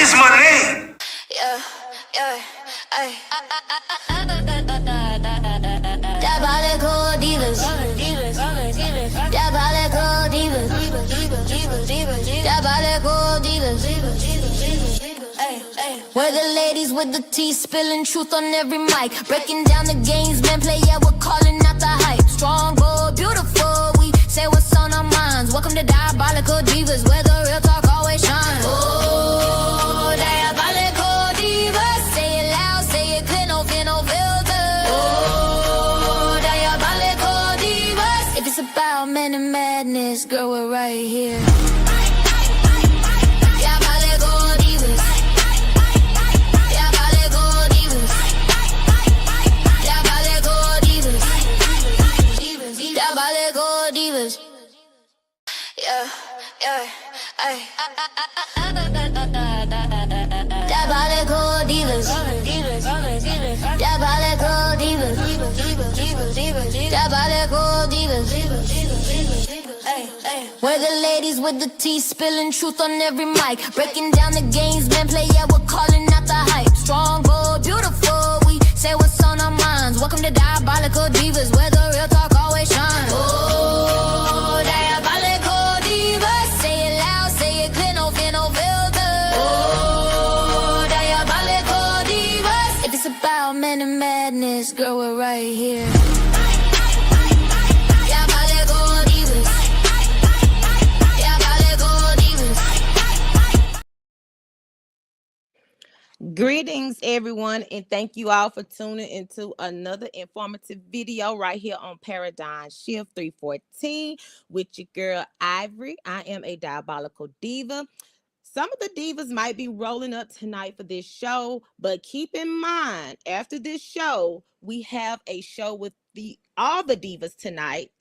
is my name. Yeah, yeah, ay. Diabolical divas. Diabolical divas. Diabolical divas. We're the ladies with the tea, spilling truth on every mic. Breaking down the games, men play, yeah, we're calling out the hype. Strong, bold, beautiful, we say what's on our minds. Welcome to Diabolical Divas, where the real talk always shines. Oh, Diabolical Divas, say it loud, say it clear, no fear, no filter. Oh, Diabolical Divas, if it's about men and madness, girl, we're right here. Diabolical Divas. Diabolical Divas. Diabolical Divas. Diabolical Divas. Yeah, yeah, ay. Diabolical Divas. Diabolical Divas. Diabolical Divas. We're the ladies with the tea, spilling truth on every mic. Breaking down the games, men play, yeah, we're calling out the hype. Strong, bold, beautiful, we say what's on our minds. Welcome to Diabolical Divas, where the real talk always shines. Oh, Diabolical Divas, say it loud, say it clear, no fear, no filter. Oh, Diabolical Divas, if it's about men and madness, girl, we're right here. Diabolical Divas. Diabolical Divas. Greetings, everyone, and thank you all for tuning into another informative video right here on Paradigm Shift 314 with your girl Ivory. I am a diabolical diva. Some of the divas might be rolling up tonight for this show, but keep in mind, after this show, we have a show with all the divas tonight.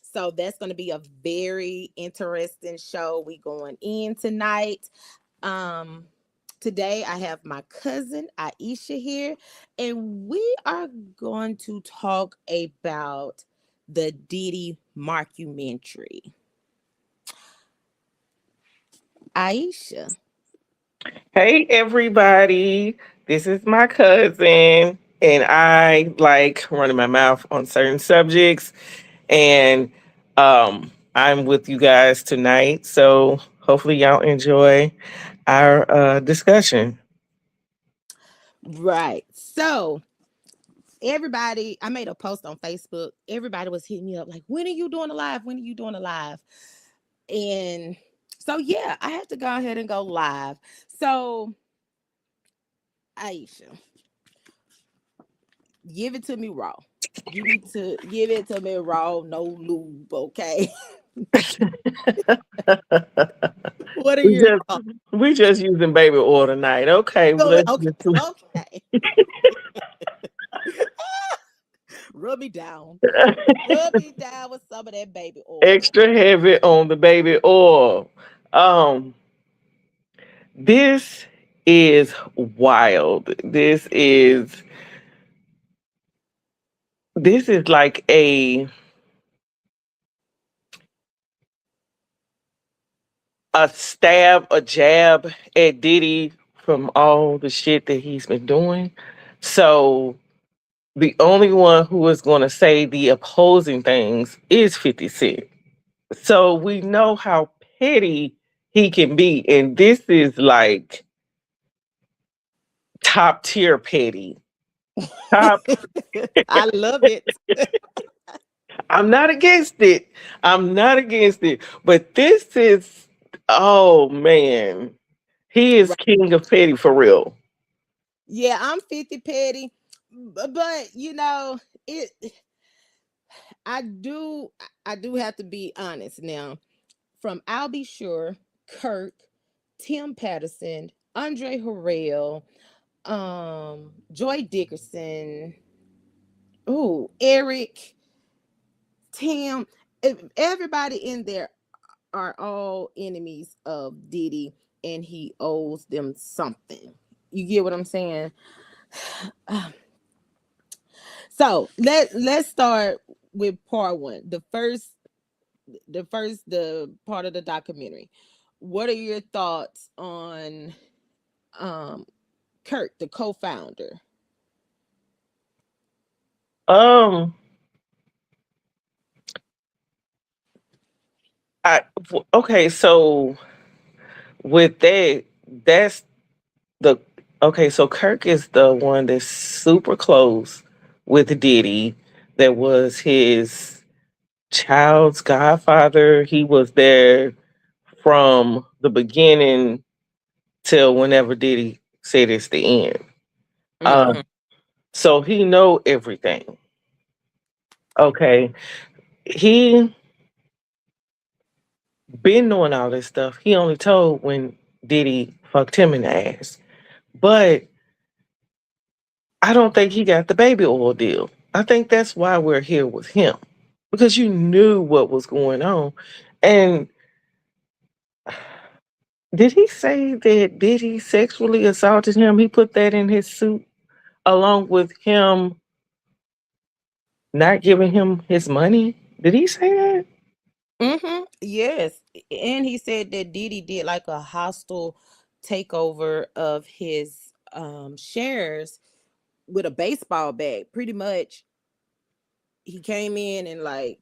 So that's going to be a very interesting show. We going in tonight. Today I have my cousin Aisha here, and we are going to talk about the Diddy Mockumentary. Aisha. Hey everybody, this is my cousin, and I like running my mouth on certain subjects, and I'm with you guys tonight, so hopefully y'all enjoy our discussion. Right. So everybody, I made a post on Facebook. Everybody was hitting me up like, when are you doing a live? When are you doing a live? And so yeah, I have to go ahead and go live. So Aisha, give it to me raw. You need to give it to me raw, no lube, okay? What are we your just thoughts? we just using baby oil tonight. Okay, well, let's Okay, get to okay. Rub me down. Rub me down with some of that baby oil. extra heavy on the baby oil. Um, this is wild. This is like a stab, a jab at Diddy from all the shit that he's been doing. So the only one who is going to say the opposing things is 50 Cent. So we know how petty he can be. And this is like top tier petty. Top. I love it. I'm not against it. I'm not against it. But this is, oh man, he is Right. king of petty for real. Yeah, I'm 50 petty, but it I do I do have to be honest now. From I'll Be Sure, Kirk, Tim Patterson, Andre Harrell, Joy Dickerson, Eric, Tim, everybody in there are all enemies of Diddy, and he owes them something. You get what I'm saying? So let's start with part one. The part of the documentary. what are your thoughts on um Kirk, the co-founder? Um, okay, so with that, that's the okay. So Kirk is the one that's super close with Diddy. That was his child's godfather. He was there from the beginning till whenever Diddy said it's the end. Uh, Mm-hmm. so he know everything. Okay, he been knowing all this stuff. He only told when Diddy fucked him in the ass. But I don't think he got the baby oil deal. I think that's why we're here with him. Because you knew what was going on. And did he say that Diddy sexually assaulted him? He put that in his suit along with him not giving him his money. Did he say that? Mm-hmm. Yes. And he said that Diddy did like a hostile takeover of his shares with a baseball bat. Pretty much he came in and like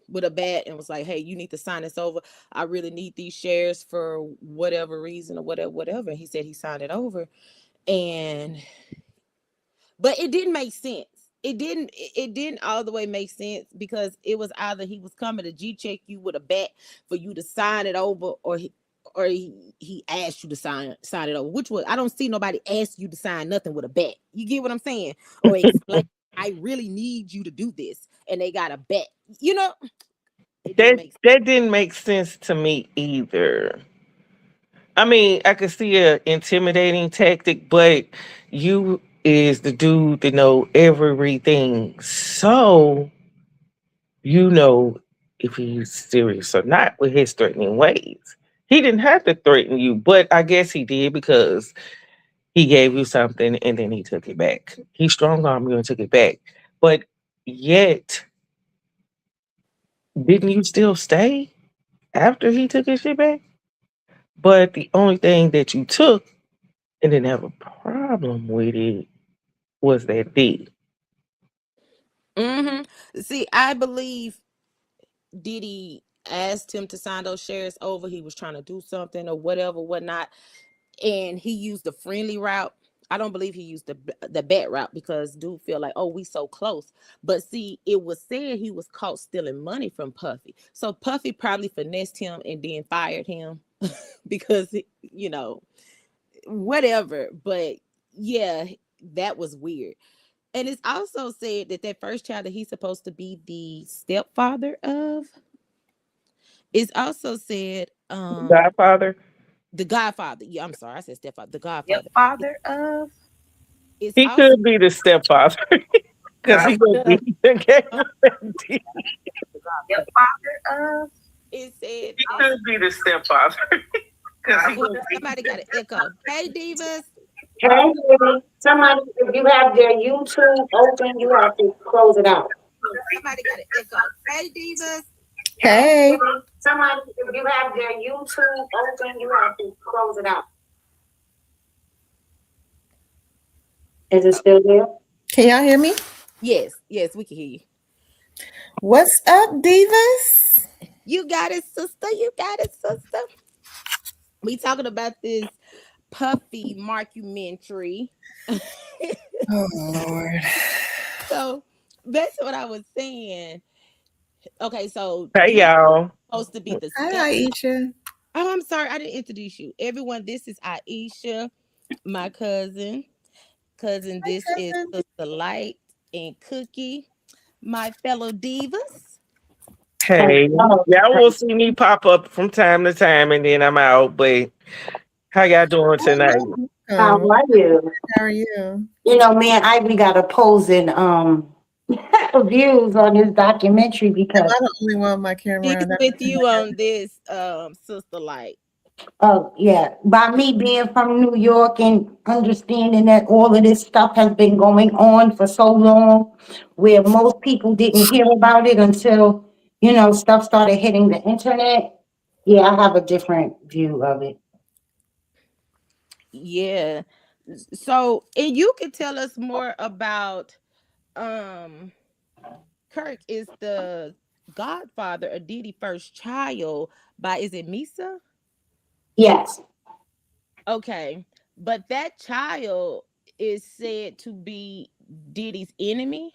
with a bat and was like, hey, you need to sign this over. I really need these shares for whatever reason or whatever. He said he signed it over. And but it didn't make sense. It didn't all the way make sense because it was either he was coming to G check you with a bat for you to sign it over, or he asked you to sign it over. Which was, I don't see nobody ask you to sign nothing with a bat. You get what I'm saying? Or explain, I really need you to do this, and they got a bat. You know, it didn't That make sense. that didn't make sense to me either. I mean, I could see a intimidating tactic, but you is the dude that know everything. So you know if he's serious or not with his threatening ways. He didn't have to threaten you, but I guess he did because he gave you something and then he took it back. He strong armed you and took it back. But yet, didn't you still stay after he took his shit back? But the only thing that you took and didn't have a problem with it was that deed. See, I believe Diddy asked him to sign those shares over. He was trying to do something or whatever, whatnot, and he used the friendly route. I don't believe he used the bat route because dude feel like, oh, we so close. But see, it was said he was caught stealing money from Puffy, so Puffy probably finessed him and then fired him because whatever. But yeah, that was weird. And it's also said that that first child that he's supposed to be the stepfather of, it's also said Godfather, the godfather. Yeah, I'm sorry, I said stepfather. The Your godfather. It- father of It's he also could be the stepfather because he gonna be the gave your father of it said He could be the stepfather because he well, gonna be. somebody got an echo. Hey divas. Hey, baby. Somebody, if you have their YouTube open, you have to close it out. Somebody got an echo. Hey divas. Hey. Somebody, if you have their YouTube open, you have to close it out. Is it still there? Can y'all hear me? Yes, we can hear you. What's up, divas? You got it, sister. You got it, sister. We talking about this Puffy mockumentary. Oh Lord. So that's what I was saying. Okay, so Hey Diddy y'all. supposed to be the step. Hi, Aisha. Oh, I'm sorry, I didn't introduce you. Everyone, this is Aisha, my cousin. Cousin, Hi, this is cousin. Sister Light and Cookie, my fellow divas. Hey, y'all will see me pop up from time to time, and then I'm out. But how y'all doing tonight? How Welcome. are you? How are you? You know, me and Ivy got opposing views on this documentary Am because I the only one with my camera She's on? with you on this, Sister Light. yeah, by me being from New York and understanding that all of this stuff has been going on for so long, where most people didn't hear about it until, stuff started hitting the internet. Yeah, I have a different view of it. Yeah. So, and you can tell us more about um Kirk is the godfather of Diddy's first child by, is it Misa? Yes. Okay. But that child is said to be Diddy's enemy.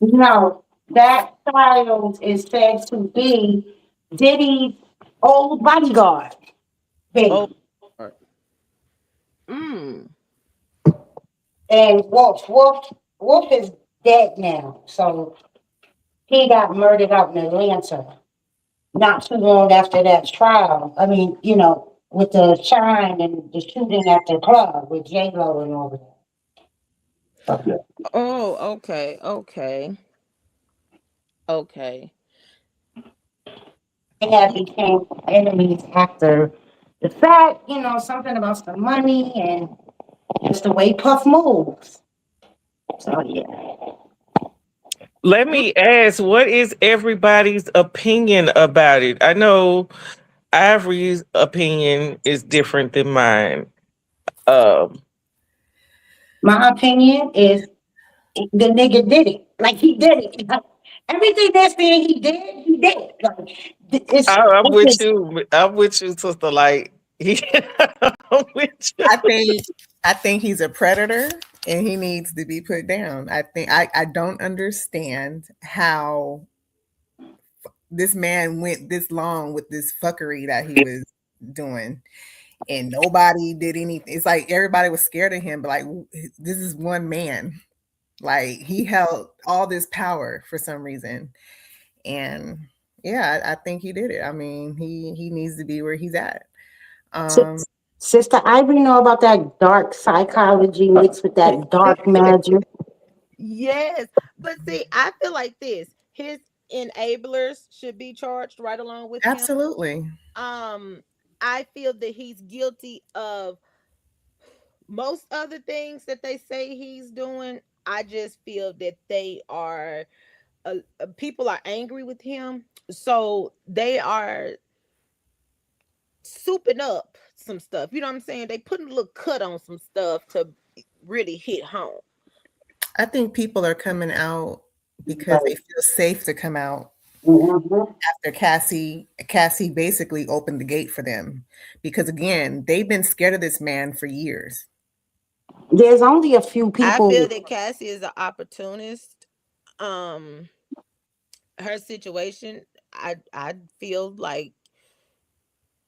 No, that child is said to be Diddy's old bodyguard, Oh. baby. Mm. And Wolf is dead now. So he got murdered out in Atlanta not too long after that trial. I mean, with the shine and the shooting at the club with J Lo and all of that. Oh, okay. Okay. Okay. They had became enemies after the fact, something about some money and just the way Puff moves. So yeah. Let me ask, what is everybody's opinion about it? I know Ivory's opinion is different than mine. Um, My opinion is the nigga did it. Like he did it. Everything they're saying he did it. Like, I'm it's with just you. I'm with you, sister. Like, I'm with you. I think I think he's a predator and he needs to be put down. I don't understand how this man went this long with this fuckery that he was doing and nobody did anything. It's like everybody was scared of him, but like this is one man. Like he held all this power for some reason. And yeah, I think he did it. I mean, he needs to be where he's at. Um, Sister Ivory know about that dark psychology mixed with that dark magic. Yes. But see, I feel like this. His enablers should be charged right along with him. absolutely. Um, I feel that he's guilty of most other things that they say he's doing. I just feel that they are people are angry with him, so they are souping up some stuff. You know what I'm saying? They putting a little cut on some stuff to really hit home. I think people are coming out because they feel safe to come out Mhm. after Cassie basically opened the gate for them because again, they've been scared of this man for years. There's only a few I feel people. that Cassie is an opportunist. Um, her situation, I feel like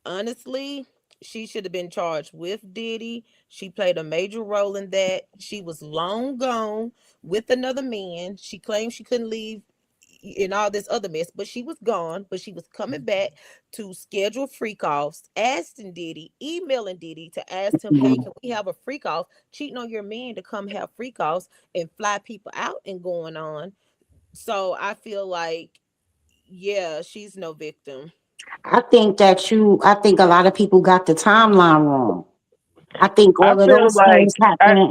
honestly, she should have been charged with Diddy. She played a major role in that. She was long gone with another man. She claimed she couldn't leave in all this other mess, but she was gone. But she was coming back to schedule freak offs, asking Diddy, emailing Diddy to ask him, hey, can we have a freak off? Cheating on your man to come have freak offs and fly people out and going on. So I feel like, yeah, she's no victim. I think a lot of people got the timeline wrong. I think I all of feel those like things happening.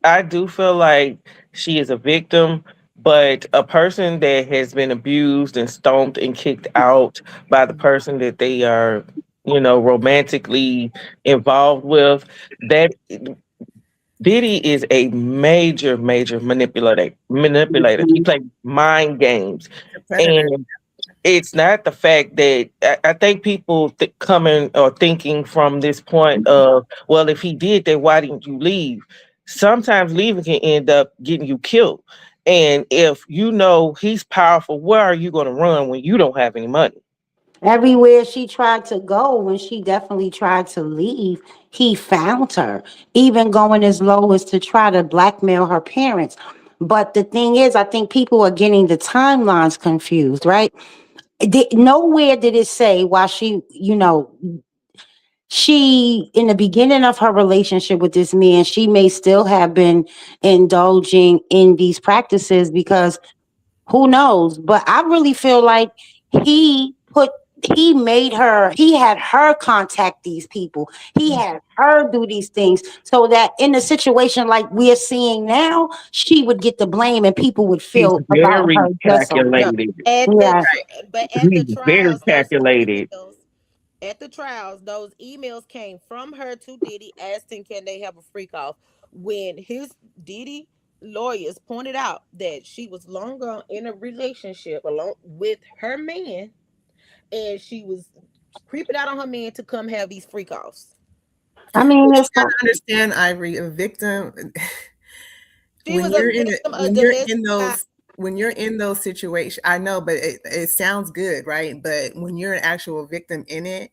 I do feel like she is a victim, but a person that has been abused and stomped and kicked out by the person that they are, romantically involved with, that Diddy is a major, major manipulator. Manipulator. He Mhm. plays mind games, He's a predator. and it's not the fact that I think people coming or thinking from this point of, well, if he did that, why didn't you leave? Sometimes leaving can end up getting you killed. And if you know he's powerful, where are you going to run when you don't have any money? Everywhere she tried to go, when she definitely tried to leave, he found her, even going as low as to try to blackmail her parents. But the thing is, I think people are getting the timelines confused, right? Nowhere did it say why she, in the beginning of her relationship with this man, she may still have been indulging in these practices because who knows? But I really feel like he put he made her, he had her contact these people. He had her do these things so that in a situation like we're seeing now, she would get the blame and people would He's feel about very her just so. No, calculated. at the Yeah. tri- but at the He's very trials, calculated. those emails came from her to Diddy asking, can they have a freak off? When his Diddy lawyers pointed out that she was longer in a relationship along with her man, and she was creeping out on her man to come have these freak offs. I mean, But you it's not, gotta understand, Ivory, a victim She was a victim of domestic violence. when you're in those situations, I know, but it sounds good, right? But when you're an actual victim in it,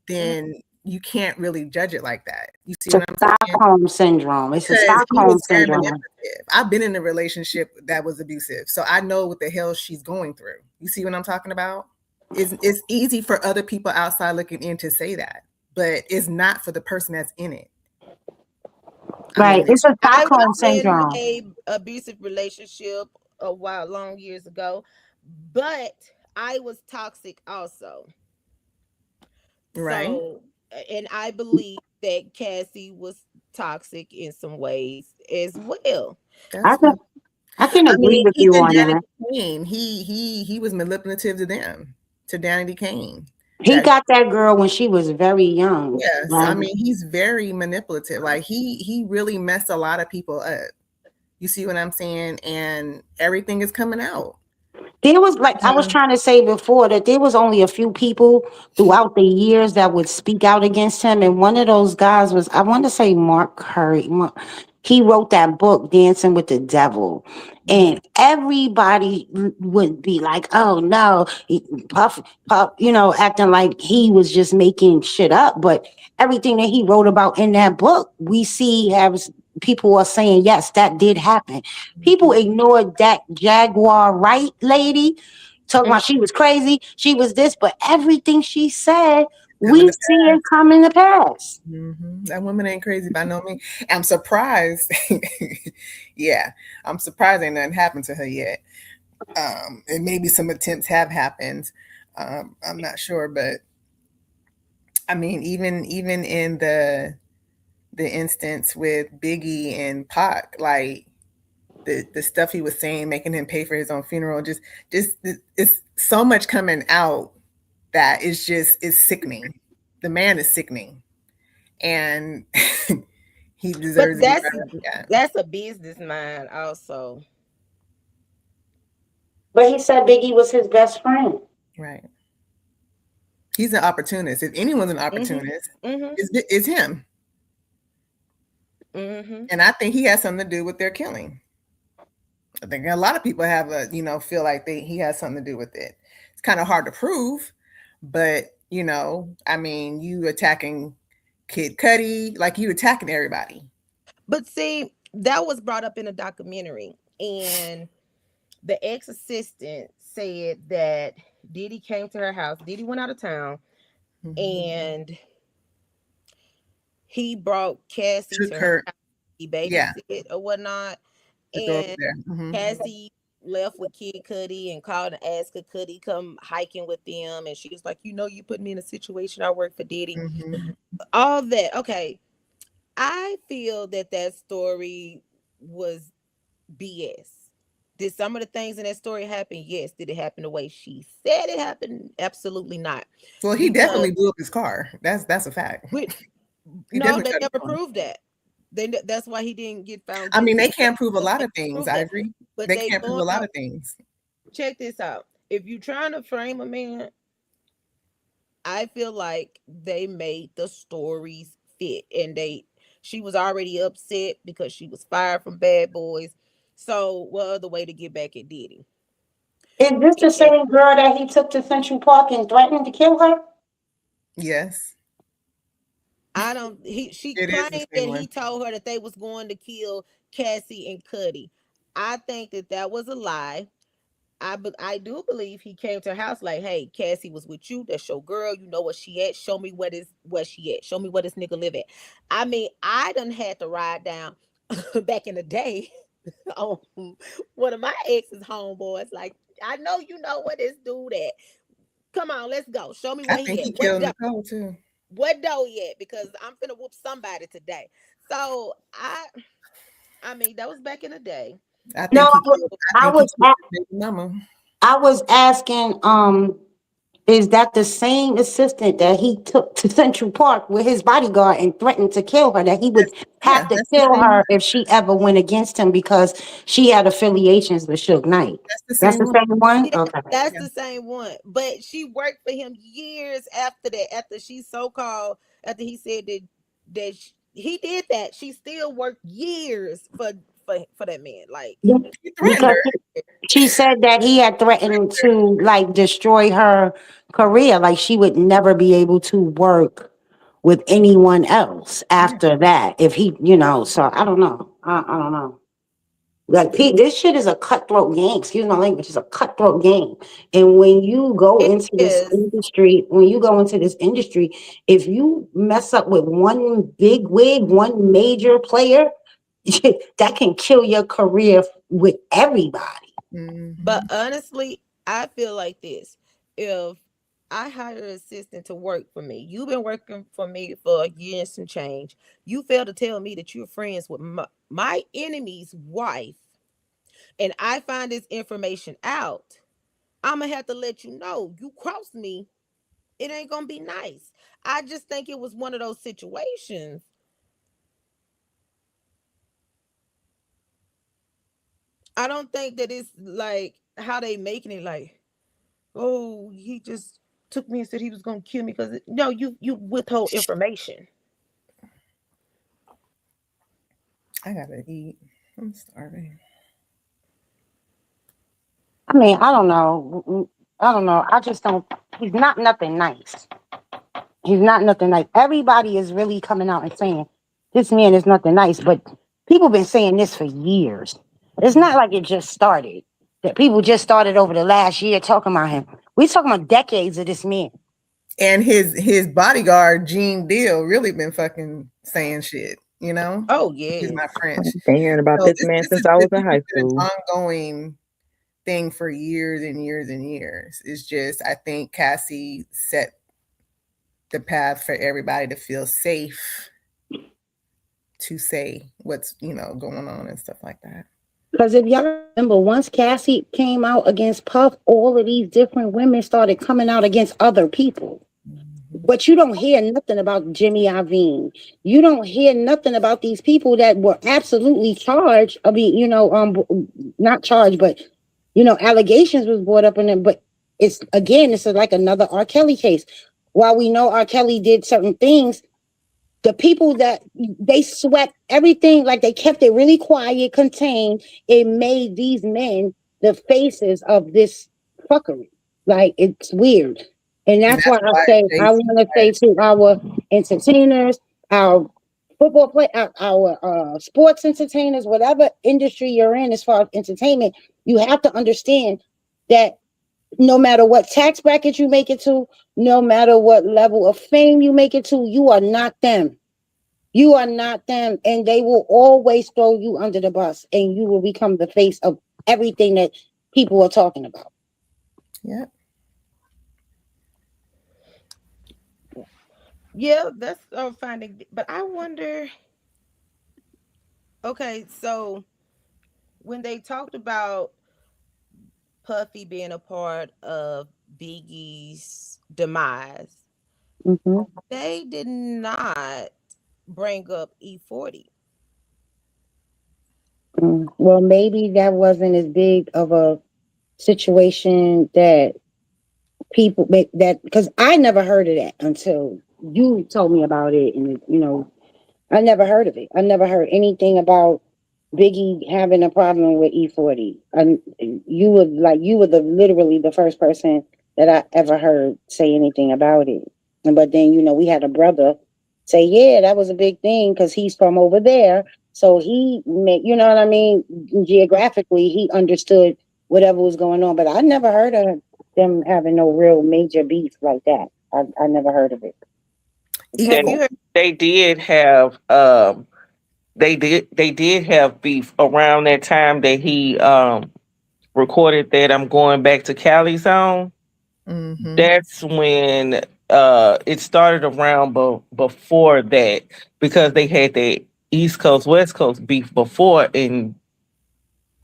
then you can't really judge it like that. You see it's a what I'm saying? Stockholm syndrome. It's a Because he Stockholm was very syndrome. manipulative. I've been in a relationship that was abusive, so I know what the hell she's going through. You see what I'm talking about? It's easy for other people outside looking in to say that, but it's not for the person that's in it. I Right. mean, It's a I was Stockholm in syndrome. a abusive relationship a while long years ago, but I was toxic also. right? So, and I believe that Cassie was toxic in some ways as well. I That's can fine. I can I agree mean, with you even on Danny that. Kane, he was manipulative to them, to Danny Kane. He That got that girl when she was very young. yes, I Right? mean, he's very manipulative. Like he really messed a lot of people up. You see what I'm saying? And everything is coming out. There was, like I was Mhm. trying to say before, that there was only a few people throughout the years that would speak out against him, and one of those guys was, I want to say, Mark Curry. He wrote that book, Dancing with the Devil, and everybody would be like, "Oh no, Puff, Puff," acting like he was just making shit up. But everything that he wrote about in that book, we see has people are saying, yes, that did happen. People ignored that Jaguar Wright lady, talking Mhm. about she was crazy, she was this, but everything she said, Coming we to see it pass. coming to pass. That woman ain't crazy by no means. I'm surprised. Yeah, I'm surprised ain't nothing happened to her yet. And maybe some attempts have happened. I'm not sure, but I mean, even in the instance with Biggie and Pac, like the stuff he was saying, making him pay for his own funeral, just it's so much coming out that is sickening. The man is sickening, and he But deserves to be that's right where he at. that's a business mind also. But he said Biggie was his best friend. Right. He's an opportunist. If anyone's an Mhm. opportunist, Mhm. it's him. Mhm. And I think he has something to do with their killing. I think a lot of people have feel like he has something to do with it. It's kind of hard to prove, but I mean, you attacking Kid Cudi, like you attacking everybody. But see, that was brought up in a documentary, and the ex-assistant said that Diddy came to her house. Diddy went out of town, Mhm. and he brought Cassie Took to her her, house. He yeah, babysit or whatnot, to go over and there. Cassie left with Kid Cudi and called and asked could Cudi come hiking with them, and she was like, you put me in a situation. I work for Diddy. Hmm. All that. Okay, I feel that story was BS. Did some of the things in that story happen? Yes. Did it happen the way she said it happened? Absolutely not. Well, he Because definitely blew up his car. That's a fact. we He no, definitely they cut never his car. proved that. That's why he didn't get found I mean, guilty. they can't prove a Because lot they of things, proved that. Ivory. But They they can't prove going a lot out. of things. Check this out. If you're trying to frame a man, I feel like they made the stories fit, and she was already upset because she was fired from Bad Boys. So what other way to get back at Diddy? Is this the And same girl that he took to Central Park and threatened to kill her? Yes, I don't. She it is the claimed same that one. he told her that they was going to kill Cassie and Cuddy. I think that was a lie. I do believe he came to her house like, hey, Cassie was with you. That's your girl. You know where she at. Show me where she at. Show me where this nigga live at. I mean, I done had to ride down back in the day on one of my ex's homeboys. Like, I know you know where this dude at. Come on, let's go. Show me I where think he at. he What killed dough? Nicole too. What dough yet? Because I'm finna whoop somebody today. So I mean, that was back in the day. I No, think he killed. I I think he was, killed his baby mama. I was asking, is that the same assistant that he took to Central Park with his bodyguard and threatened to kill her? That he would Yeah, have to that's the kill same. her if she ever went against him because she had affiliations with Suge Knight. That's the That's same the one. same one? Yeah, Okay. that's Yeah. the same one. But she worked for him years after that. After she so called, after he said he did that, she still worked years for that man. Like, He threatened Because her. she said that he had threatened to like destroy her career. Like she would never be able to work with anyone else Yeah. after that. If he, so I don't know. I don't know. Like this shit is a cutthroat game. Excuse my language. It's a cutthroat game. And when you go it into this is. industry, if you mess up with one big wig, one major player, that can kill your career with everybody. But Hmm. honestly, I feel like this. If I hire an assistant to work for me, you've been working for me for a year and some change. You fail to tell me that you're friends with my enemy's wife, and I find this information out. I'm gonna have to let you know you crossed me. It ain't gonna be nice. I just think it was one of those situations. I don't think that it's like how they making it like, oh, he just took me and said he was gonna kill me because no, you withhold information. I gotta eat. I'm starving. I mean, I don't know. I don't know. I just don't. He's not nothing nice. He's not nothing nice. Everybody is really coming out and saying this man is nothing nice, but people been saying this for years. It's not like it just started. That people just started over the last year talking about him. We talking about decades of this man. And his bodyguard Gene Deal really been fucking saying shit. You know, Oh he's yes. my French. Been hearing about So this man this since I was in has high been school. an ongoing thing for years and years and years. It's just I think Cassie set the path for everybody to feel safe to say what's going on and stuff like that. Because if y'all remember, once Cassie came out against Puff, all of these different women started coming out against other people. But you don't hear nothing about Jimmy Iovine. You don't hear nothing about these people that were absolutely charged. I mean, not charged, but allegations was brought up in them. But it's like another R. Kelly case. While we know R. Kelly did certain things, the people that they swept everything, like they kept it really quiet, contained. It made these men the faces of this fuckery. Like it's weird. And And that's why that's I why say I Jay-Z, want to say to our entertainers, our football play, our sports entertainers, whatever industry you're in as far as entertainment, you have to understand that no matter what tax bracket you make it to, no matter what level of fame you make it to, you are not them. You are not them, and they will always throw you under the bus, and you will become the face of everything that people are talking about. yeah. Yeah, that's finding. But I wonder. Okay, so when they talked about Puffy being a part of Biggie's demise, Mhm. they did not bring up E40. Well, maybe that wasn't as big of a situation that people make that because I never heard of that until you told me about it, and I never heard of it. I never heard anything about Biggie having a problem with E40. And you were the literally the first person that I ever heard say anything about it. But then we had a brother say, yeah, that was a big thing because he's from over there. So he made, you know what I mean? Geographically, he understood whatever was going on. But I never heard of them having no real major beef like that. I never heard of it. Have E4. you And heard? they did have they did have beef around that time that he recorded that I'm going back to Cali song. Mm-hmm. That's when it started around before that, because they had the East Coast West Coast beef before, and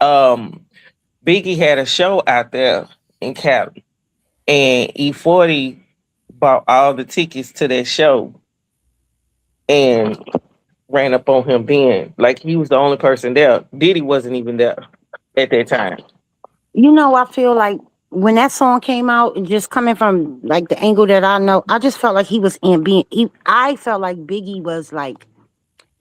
um Biggie had a show out there in Cali, and E40 bought all the tickets to that show and ran up on him then. Like, he was the only person there. Diddy wasn't even there at that time. You know, I feel like when that song came out, and just coming from like the angle that I know, I just felt like he was in being. I felt like Biggie was like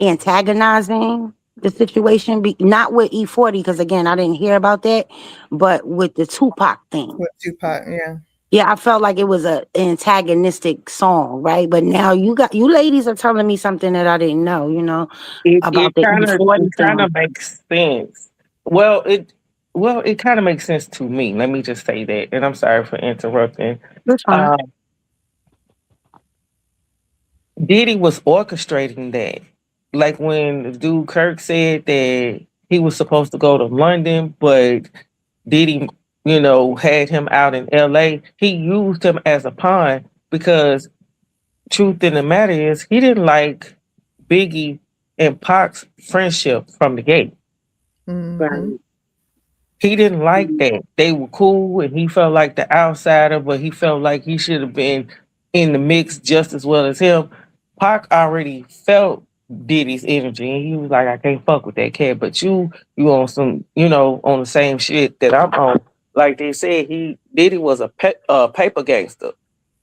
antagonizing the situation, not with E40, because again, I didn't hear about that, but with the Tupac thing. With Tupac, yeah. Yeah, I felt like it was a antagonistic song, right? But now you ladies are telling me something that I didn't know, It about it the kind of E40 it kind thing. of makes sense. Well, it kind of makes sense to me. Let me just say that, and I'm sorry for interrupting. That's fine. Uh, Diddy was orchestrating that. Like when dude Kirk said that he was supposed to go to London, but Diddy, had him out in LA. He used him as a pawn because truth in the matter is he didn't like Biggie and Pac's friendship from the gate. Mm-hmm. Right. He didn't like that. They were cool and he felt like the outsider, but he felt like he should have been in the mix just as well as him. Pac already felt Diddy's energy and he was like, I can't fuck with that cat. But you on some, on the same shit that I'm on. Like they said, Diddy was a paper gangster.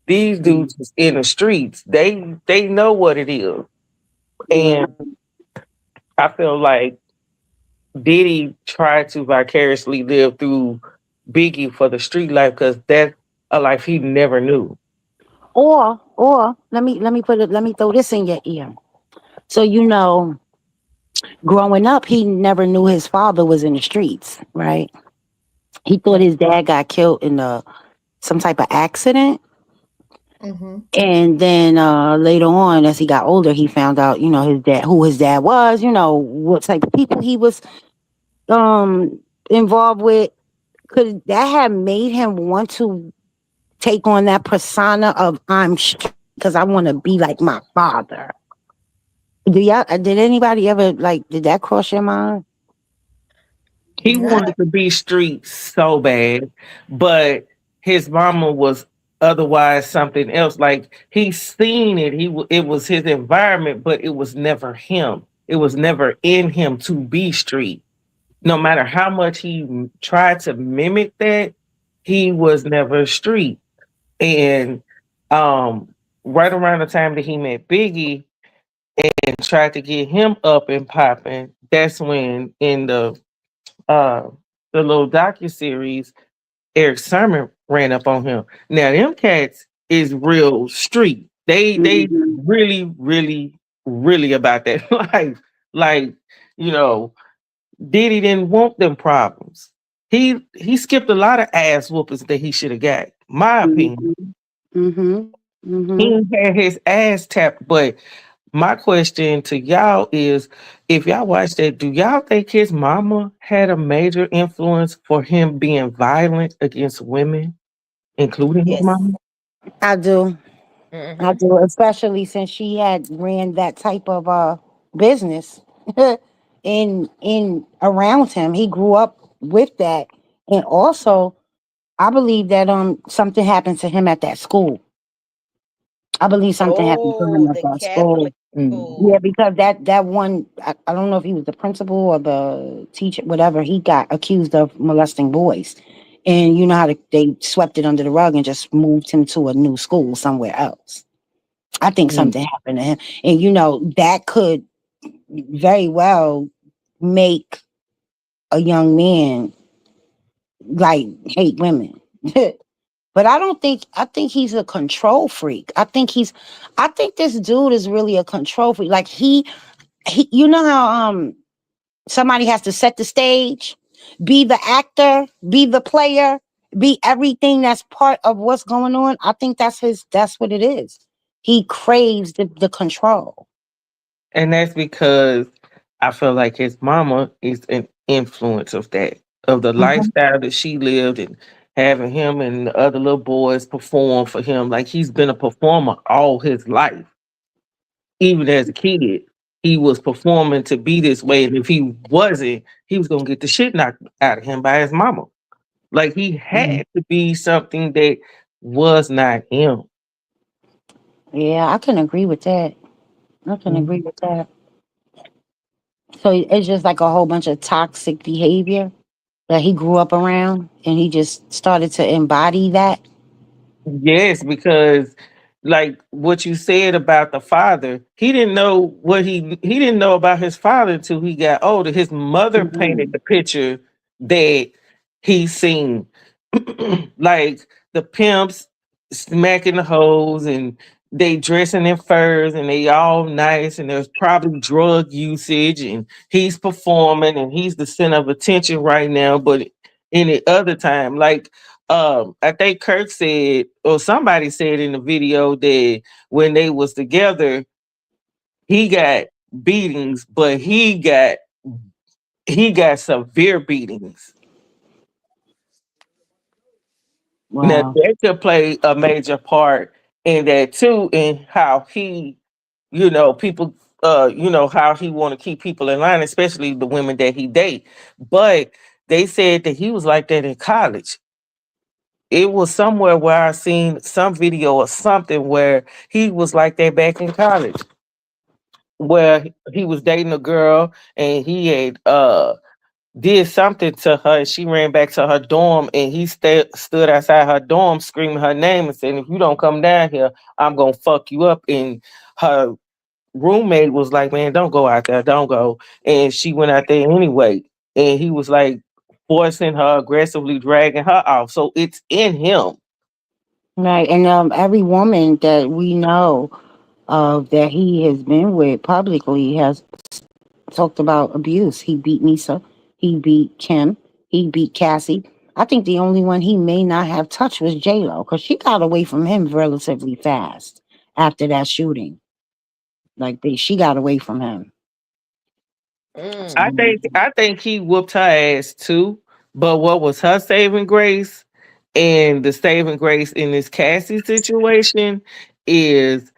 These dudes was in the streets. They know what it is. Right. And I feel like Diddy tried to vicariously live through Biggie for the street life because that's a life he never knew. Or let me throw this in your ear. So growing up, he never knew his father was in the streets, right? He thought his dad got killed in some type of accident. Mm-hmm. And then later on, as he got older, he found out, who his dad was, what type of people he was um involved with. Could that have made him want to take on that persona of I'm because I want to be like my father? Did anybody ever like did that cross your mind? He Yeah. wanted to be street so bad, but his mama was otherwise something else. Like he seen it, it was his environment, but it was never him. It was never in him to be street. No matter how much he tried to mimic that, he was never street. And right around the time that he met Biggie and tried to get him up and popping, that's when in uh the little docu series, Eric Sermon ran up on him. Now them cats is real street. They Mhm. really, really, really about that life. Like, you know, Diddy didn't want them problems. He skipped a lot of ass whoopings that he should have got. My opinion. Mhm. Mhm. He Mhm. ain't had his ass tapped, but my question to y'all is, if y'all watch that, do y'all think his mama had a major influence for him being violent against women, including his Yes. mama? I do. I Mm-hmm. do, especially since she had ran that type of business in around him. He grew up with that. And also I believe that something happened to him at that school. I believe something happened to him Oh, at the that school. Catholic Yeah, school. because that one, I don't know if he was the principal or the teacher, whatever. He got accused of molesting boys, and you know how they swept it under the rug and just moved him to a new school somewhere else. I think Mm. something happened to him, and that could very well make a young man like hate women. But I think he's a control freak. I think this dude is really a control freak. Like he you know how somebody has to set the stage, be the actor, be the player, be everything that's part of what's going on. I think that's what it is. He craves the control. And that's because I feel like his mama is an influence of that, of the Mhm. lifestyle that she lived, and having him and the other little boys perform for him. Like he's been a performer all his life. Even as a kid, he was performing to be this way. And if he wasn't, he was gonna get the shit knocked out of him by his mama. Like he Mhm. had to be something that was not him. Yeah, I can agree with that. I can agree Mhm. with that. So it's just like a whole bunch of toxic behavior that he grew up around, and he just started to embody that. Yes, because like what you said about the father, he didn't know what he didn't know about his father until he got older. His mother painted Mhm. the picture that he seen. Like the pimps smacking the hoes and they dressing in furs and they all nice and there's probably drug usage and he's performing and he's the center of attention right now. But any other time, like I think Kirk said or somebody said in the video that when they was together, he got beatings, but he got severe beatings. Now Wow. that could play a major part in that too, in how he, people, how he want to keep people in line, especially the women that he date. But they said that he was like that in college. It was somewhere where I seen some video or something where he was like that back in college, where he was dating a girl and he had did something to her and she ran back to her dorm and he stood outside her dorm screaming her name and saying, if you don't come down here, I'm gonna fuck you up. And her roommate was like, man, don't go out there, don't go. And she went out there anyway. And he was like forcing her, aggressively dragging her off. So it's in him. Right. And every woman that we know of that he has been with publicly has talked about abuse. He beat Nisa, he beat Kim, he beat Cassie. I think the only one he may not have touched was J Lo because she got away from him relatively fast after that shooting. Like she got away from him. Mm. I think he whooped her ass too. But what was her saving grace and the saving grace in this Cassie situation is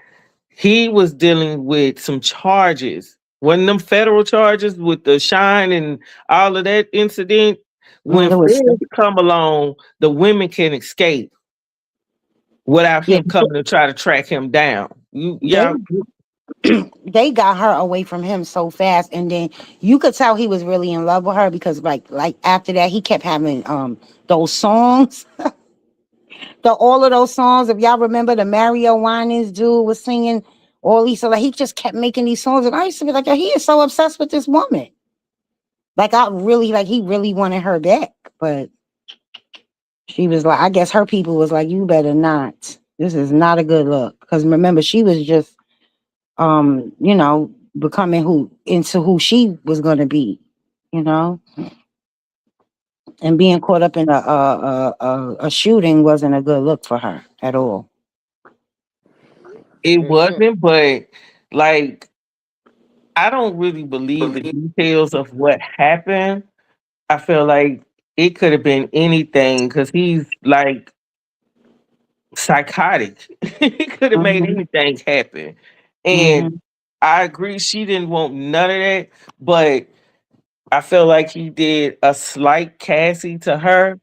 he was dealing with some charges. Wasn't them federal charges with the shine and all of that incident? When It was feds come along, the women can escape without yeah. him coming to try to track him down. They Yeah, they got her away from him so fast, and then you could tell he was really in love with her because like after that he kept having those songs, the all of those songs. If y'all remember, the Mario Winans dude was singing all these, so like he just kept making these songs, and I used to be like, he is so obsessed with this woman. Like I really like he really wanted her back, but she was like, I guess her people was like, you better not. This is not a good look because remember she was just becoming who she was going to be, you know, and being caught up in a shooting wasn't a good look for her at all. it Mm-mm. wasn't, but like I don't really believe the details of what happened. I feel like it could have been anything because he's like psychotic. He could have made Hmm. anything happen. And Hmm. I agree she didn't want none of that, but I feel like he did a slight Cassie to her,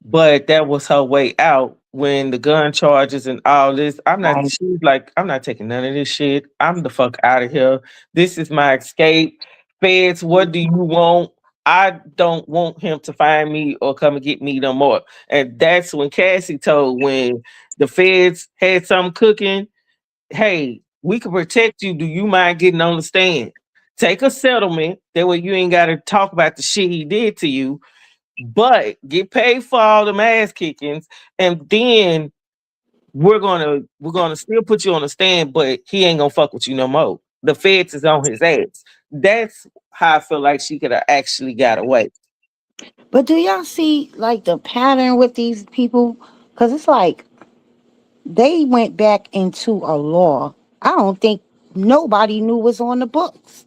but that was her way out when the gun charges and all this. Right. She's like, I'm not taking none of this shit. I'm the fuck out of here. This is my escape. Feds, what do you want? I don't want him to find me or come and get me no more. And that's when Cassie told when the feds had something cooking, hey, we can protect you. Do you mind getting on the stand? Take a settlement. That way you ain't got to talk about the shit he did to you, but get paid for all the ass kickings, and then we're gonna still put you on the stand, but he ain't gonna fuck with you no more. The feds is on his ass. That's how I feel like she could have actually got away. But do y'all see like the pattern with these people? Because it's like they went back into a law. I don't think nobody knew was on the books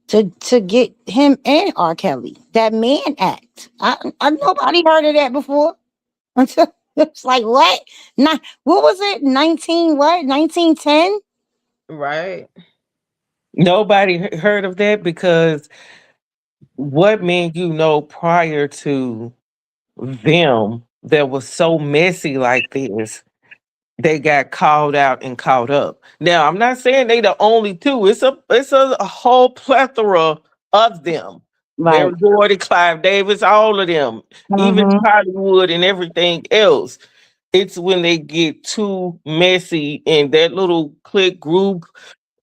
to get him and R. Kelly. That Mann Act. I nobody heard of that before. Until it's like what? Not what was it? 19 what? 1910? Right. Nobody heard of that because what men you know prior to them that was so messy like this, they got called out and caught up. Now, I'm not saying they the only two. It's a whole plethora of them. Right. Barry Gordy, Clive Davis, all of them, even Mm-hmm. Hollywood and everything else. It's when they get too messy and that little clique group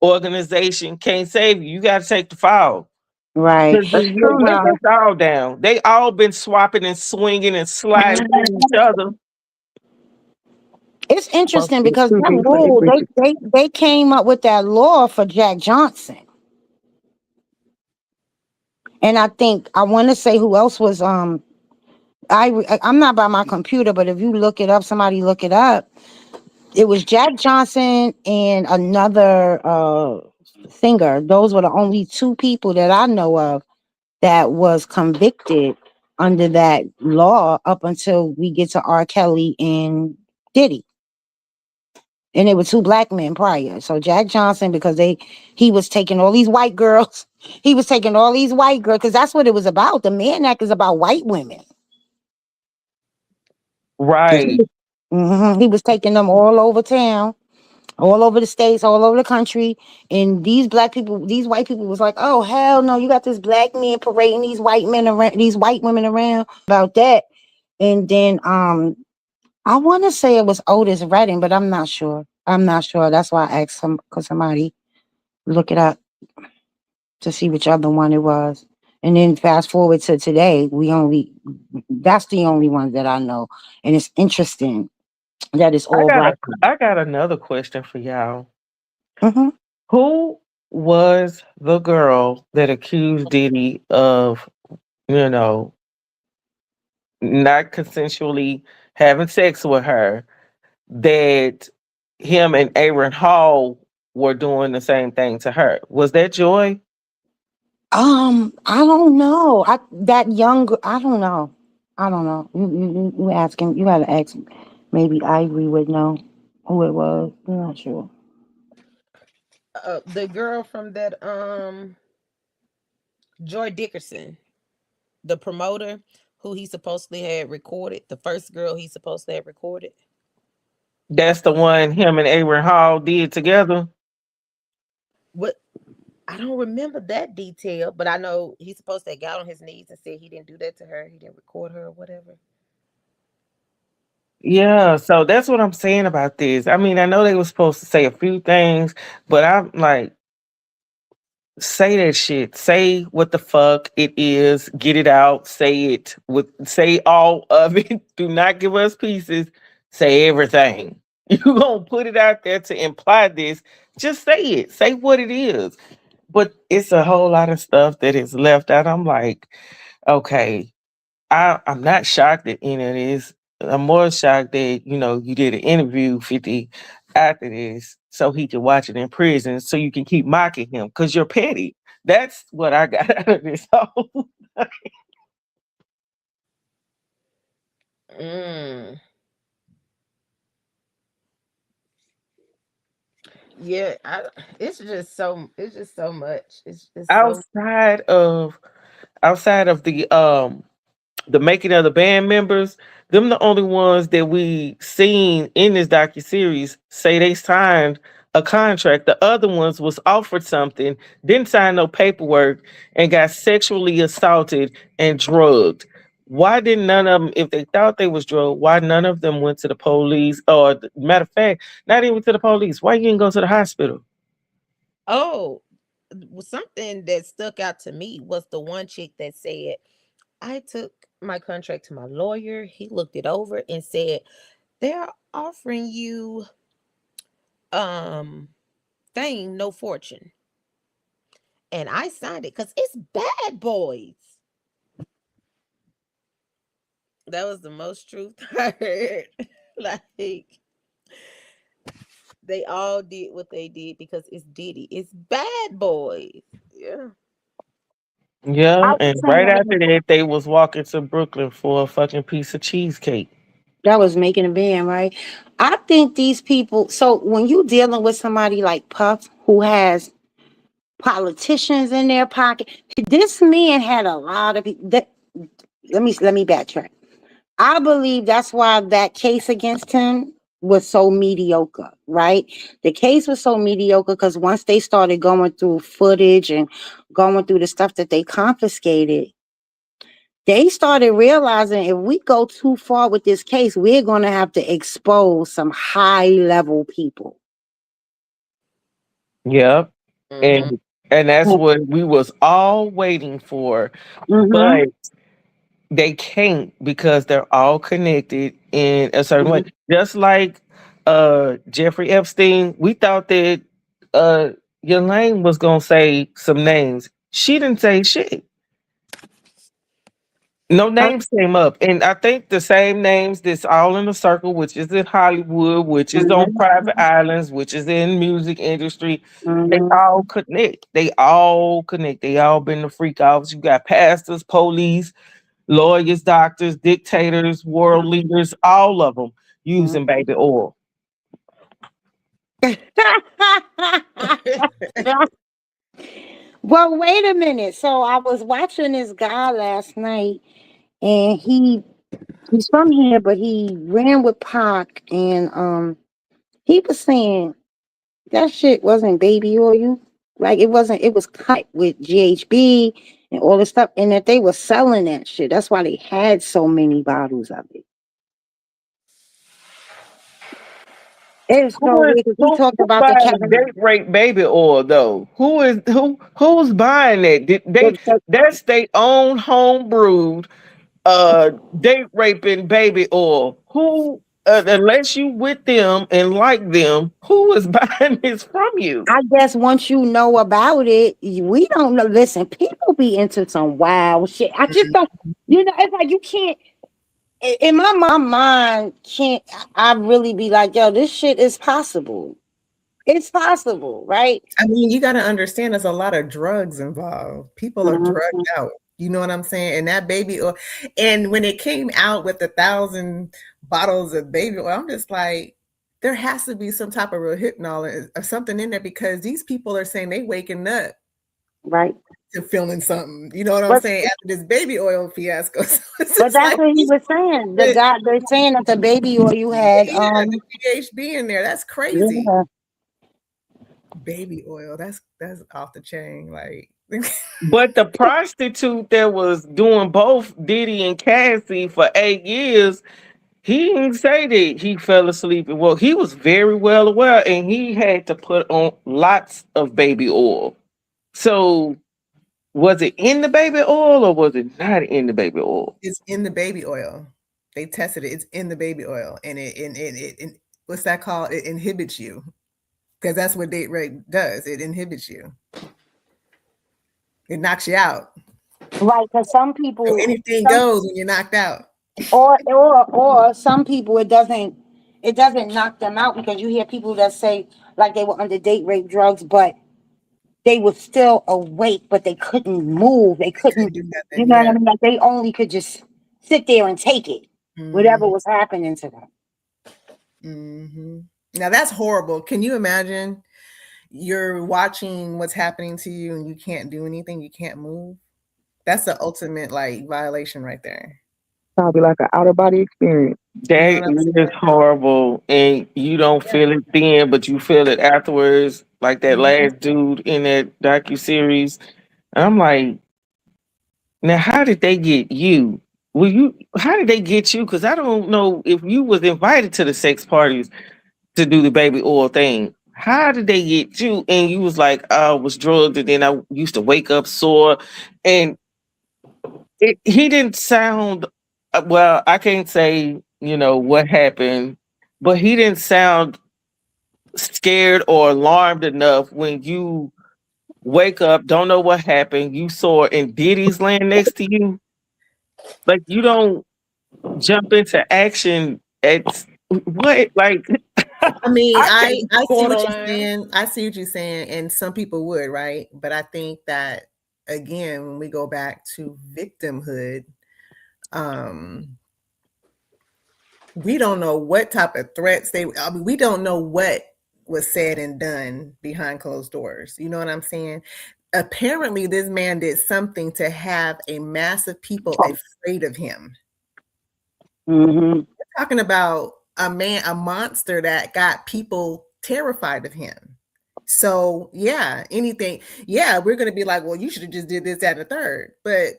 organization can't save you. You got to take the fall. Right. Because That's you'll true let now. us all down. They all been swapping and swinging and sliding through each other. It's Fuck interesting with because two that replay, rule, Bridget. they came up with that law for Jack Johnson. And I think I want to say who else was I'm not by my computer, but if you look it up, somebody look it up. It was Jack Johnson and another singer. Those were the only two people that I know of that was convicted under that law up until we get to R. Kelly and Diddy. And they were two black men prior. So Jack Johnson, because he was taking all these white girls, he was taking all these white girls, because that's what it was about. The Mann Act is about white women. Right. He was taking them all over town, all over the states, all over the country. And these black people, these white people was like, oh hell no, you got this black man parading these white men around, these white women around about that. And then I want to say it was Otis Redding, but I'm not sure. I'm not sure. That's why I asked some because somebody look it up to see which other one it was. And then fast forward to today, that's the only one that I know. And it's interesting that it's I all got black a I got another question for y'all. people. Who was the girl that accused Diddy of, you know, not consensually having sex with her? That him and Aaron Hall were doing the same thing to her. Was that Joy? I don't know. I don't know. I don't know. You asking, you gotta ask, maybe Ivory would know who it was. I'm not sure. The girl from that Joy Dickerson, the promoter who he supposedly had recorded, the first girl he supposed to have recorded. That's the one him and Aaron Hall did together. What, I don't remember that detail, but I know he's supposed to have got on his knees and said he didn't do that to her. He didn't record her or whatever. Yeah, so that's what I'm saying about this. I mean, I know they were supposed to say a few things, but I'm like, say that shit. Say what the fuck it is. Get it out. Say all of it. Do not give us pieces. Say everything. You gonna put it out there to imply this. Just say it. Say what it is. But it's a whole lot of stuff that is left out. I'm like, okay, I'm not shocked at any of this. I'm more shocked that, you did an interview 50 after this so he could watch it in prison so you can keep mocking him because you're petty. That's what I got out of this whole. Mm. Yeah, it's just so much. It's so outside of outside of the making of the band members, them the only ones that we seen in this docu-series say they signed a contract. The other ones was offered something, didn't sign no paperwork, and got sexually assaulted and drugged. Why didn't none of them, if they thought they was drugged, why none of them went to the police? Or matter of fact, not even to the police. Why you didn't go to the hospital? oh, something that stuck out to me was the one chick that said, I took my contract to my lawyer. He looked it over and said, they're offering you um fame, no fortune. And I signed it because it's bad boys. That was the most truth I heard. Like, they all did what they did because it's Diddy. It's bad boys. Yeah. I Yeah, was and right saying, after that, they was walking to Brooklyn for a fucking piece of cheesecake. That was making a band, right? I think these people. So when you dealing with somebody like Puff, who has politicians in their pocket, this man had a lot of people. Let me backtrack. I believe that's why that case against him was so mediocre, right? The case was so mediocre because once they started going through footage and going through the stuff that they confiscated, they started realizing if we go too far with this case, we're going to have to expose some high level people. Yep. Mhm. And that's what we was all waiting for. Mm-hmm. But they can't because they're all connected in a certain way. Just like Jeffrey Epstein, we thought that uh Elaine was gonna say some names. She didn't say shit. No names came up. And I think the same names that's all in a circle, which is in Hollywood, which is on private islands, which is in music industry, they Mm-hmm. all connect. They all connect. They all been the freak offs. You got pastors, police, lawyers, doctors, dictators, world leaders, all of them using baby oil. Well, wait a minute. So I was watching this guy last night, and he's from here, but he ran with Pac, and he was saying that shit wasn't baby oil. Like it wasn't. It was cut with GHB and all this stuff, and that they were selling that shit. That's why they had so many bottles of it. It's so Who is weird 'cause he talked who about the buying Kevin. date rape baby oil though? Who's buying that? That's their own home brewed date raping baby oil. Who unless you with them and like them, who is buying this from you? I guess once you know about it, we don't know. Listen, people be into some wild shit. I just don't. It's like you can't. In my mind, can't. I really be like, yo, this shit is possible. It's possible, right? I mean, you got to understand there's a lot of drugs involved. People are drugged out. You know what I'm saying? And that baby oil, and when it came out with 1,000 bottles of baby oil, I'm just like, there has to be some type of real hypnol or something in there because these people are saying they waking up Right. to feeling something. You know what I'm But saying? After this baby oil fiasco. So it's but just that's like, what he was saying. The guy they're saying that the baby oil you had, yeah, the GHB in there. That's crazy. yeah. Baby oil. That's off the chain. Like, But the prostitute that was doing both Diddy and Cassie for 8 years, he didn't say that he fell asleep and woke. He was very well aware, and he had to put on lots of baby oil. So, was it in the baby oil or was it not in the baby oil? it's in the baby oil. They tested it. It's in the baby oil, and it what's that called? It inhibits you because that's what date rape does. It inhibits you. It knocks you out. Right. Because some So people, anything goes when you're knocked out. or some people it doesn't knock them out because you hear people that say like they were under date rape drugs, but they were still awake, but they couldn't move. They Couldn't couldn't, do you nothing. know what I Yeah. mean? Like they only could just sit there and take it, whatever was happening to them. Mm-hmm. Now that's horrible. Can you imagine? You're watching what's happening to you and you can't do anything. You can't move. That's the ultimate like violation right there. Probably like an out of body experience. You know That what I'm is horrible, and you don't saying? feel it then, but you feel it afterwards. Like that Mhm. last dude in that docu series. I'm like, now how did they get you? How did they get you? Because I don't know if you was invited to the sex parties to do the baby oil thing. How did they get you? And you was like, I was drugged, and then I used to wake up sore, and he didn't sound well. I can't say what happened, but he didn't sound scared or alarmed enough when you wake up, don't know what happened. You saw and Diddy's laying next to you. Like you don't jump into action at what like I mean, I I can't. I see what you're Borderline. saying. I see what you're saying, and some people would, right? But I think that again, when we go back to victimhood, um, We don't know what type of threats we don't know what was said and done behind closed doors. You know what I'm saying? Apparently, this man did something to have a mass of people afraid of him. Mm-hmm. We're talking about a monster that got people terrified of him. So yeah, anything. Yeah, we're gonna be like, well, you should have just did this, that, and the third, but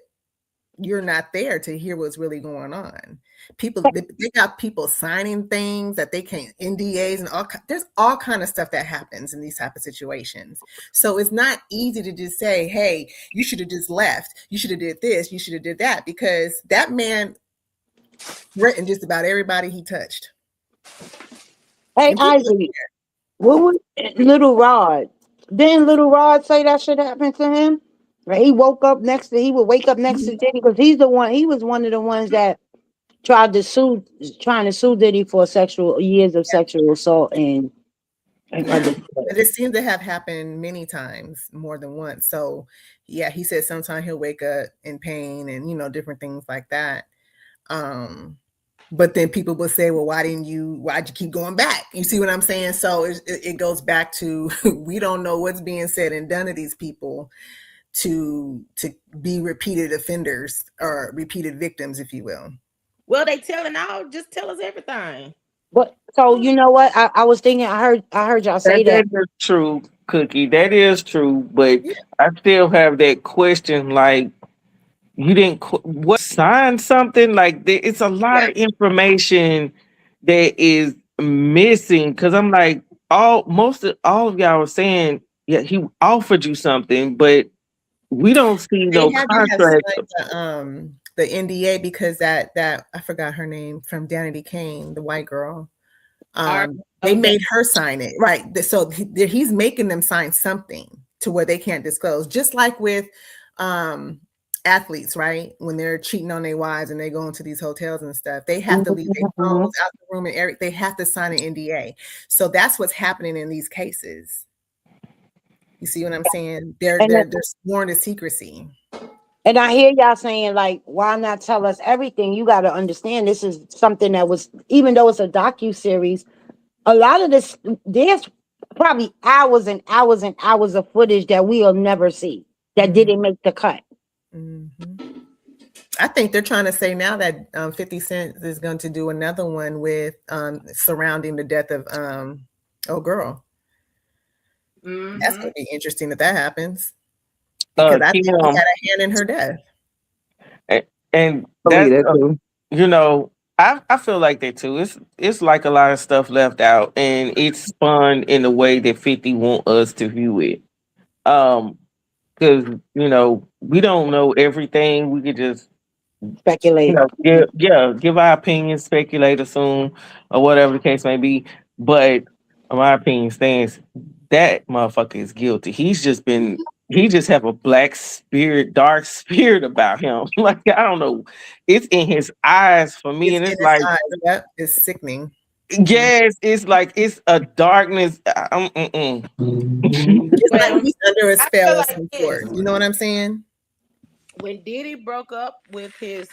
you're not there to hear what's really going on. People, they got people signing things that they can't, NDAs and there's all kind of stuff that happens in these type of situations. So it's not easy to just say, hey, you should have just left. You should have did this. You should have did that, because that man threatened just about everybody he touched. Hey, Ivy, what was Little Rod? Didn't Little Rod say that shit happened to him? Right? He woke up next to, he would wake up next to Diddy because he was one of the ones that trying to sue Diddy for years of sexual assault and other stuff. It seems to have happened many times, more than once. So yeah, he said sometimes he'll wake up in pain and different things like that. But then people will say, well, why'd you keep going back? You see what I'm saying? So it goes back to we don't know what's being said and done to these people to be repeated offenders or repeated victims, if you will. Well, they telling just tell us everything. But so you know what? I was thinking, I heard y'all say that. That is true, Cookie. That is true, but I still have that question. Like, you didn't sign something? Like, it's a lot of information that is missing. Because I'm like, all of y'all were saying, yeah, he offered you something, but we don't see no contract. The NDA, because that I forgot her name, from Danity Kane, the white girl. They made her sign it, right? So he's making them sign something to where they can't disclose, just like with athletes, right? When they're cheating on their wives and they go into these hotels and stuff, they have to leave their phones out the room, and they have to sign an NDA. So that's what's happening in these cases. You see what I'm saying? They're sworn to secrecy. And I hear y'all saying, like, why not tell us everything? You got to understand, this is something that was, even though it's a docu-series, a lot of this, there's probably hours and hours and hours of footage that we'll never see, that didn't make the cut. Mm-hmm. I think they're trying to say now that 50 Cent is going to do another one with surrounding the death of old girl. Mm-hmm. That's going to be interesting if that happens. Because I think he had a hand in her death. And that, I feel like that too. It's like a lot of stuff left out, and it's spun in the way that 50 want us to view it. Because we don't know everything. We could just speculate. Give our opinions, speculate, assume, or whatever the case may be. But my opinion stands. That motherfucker is guilty. He just have a dark spirit about him. Like, I don't know. It's in his eyes for me. And it's like, yep, it's sickening. Yes, it's like, it's a darkness. It's like he's under a spell of some sort. You know what I'm saying? When Diddy broke up with his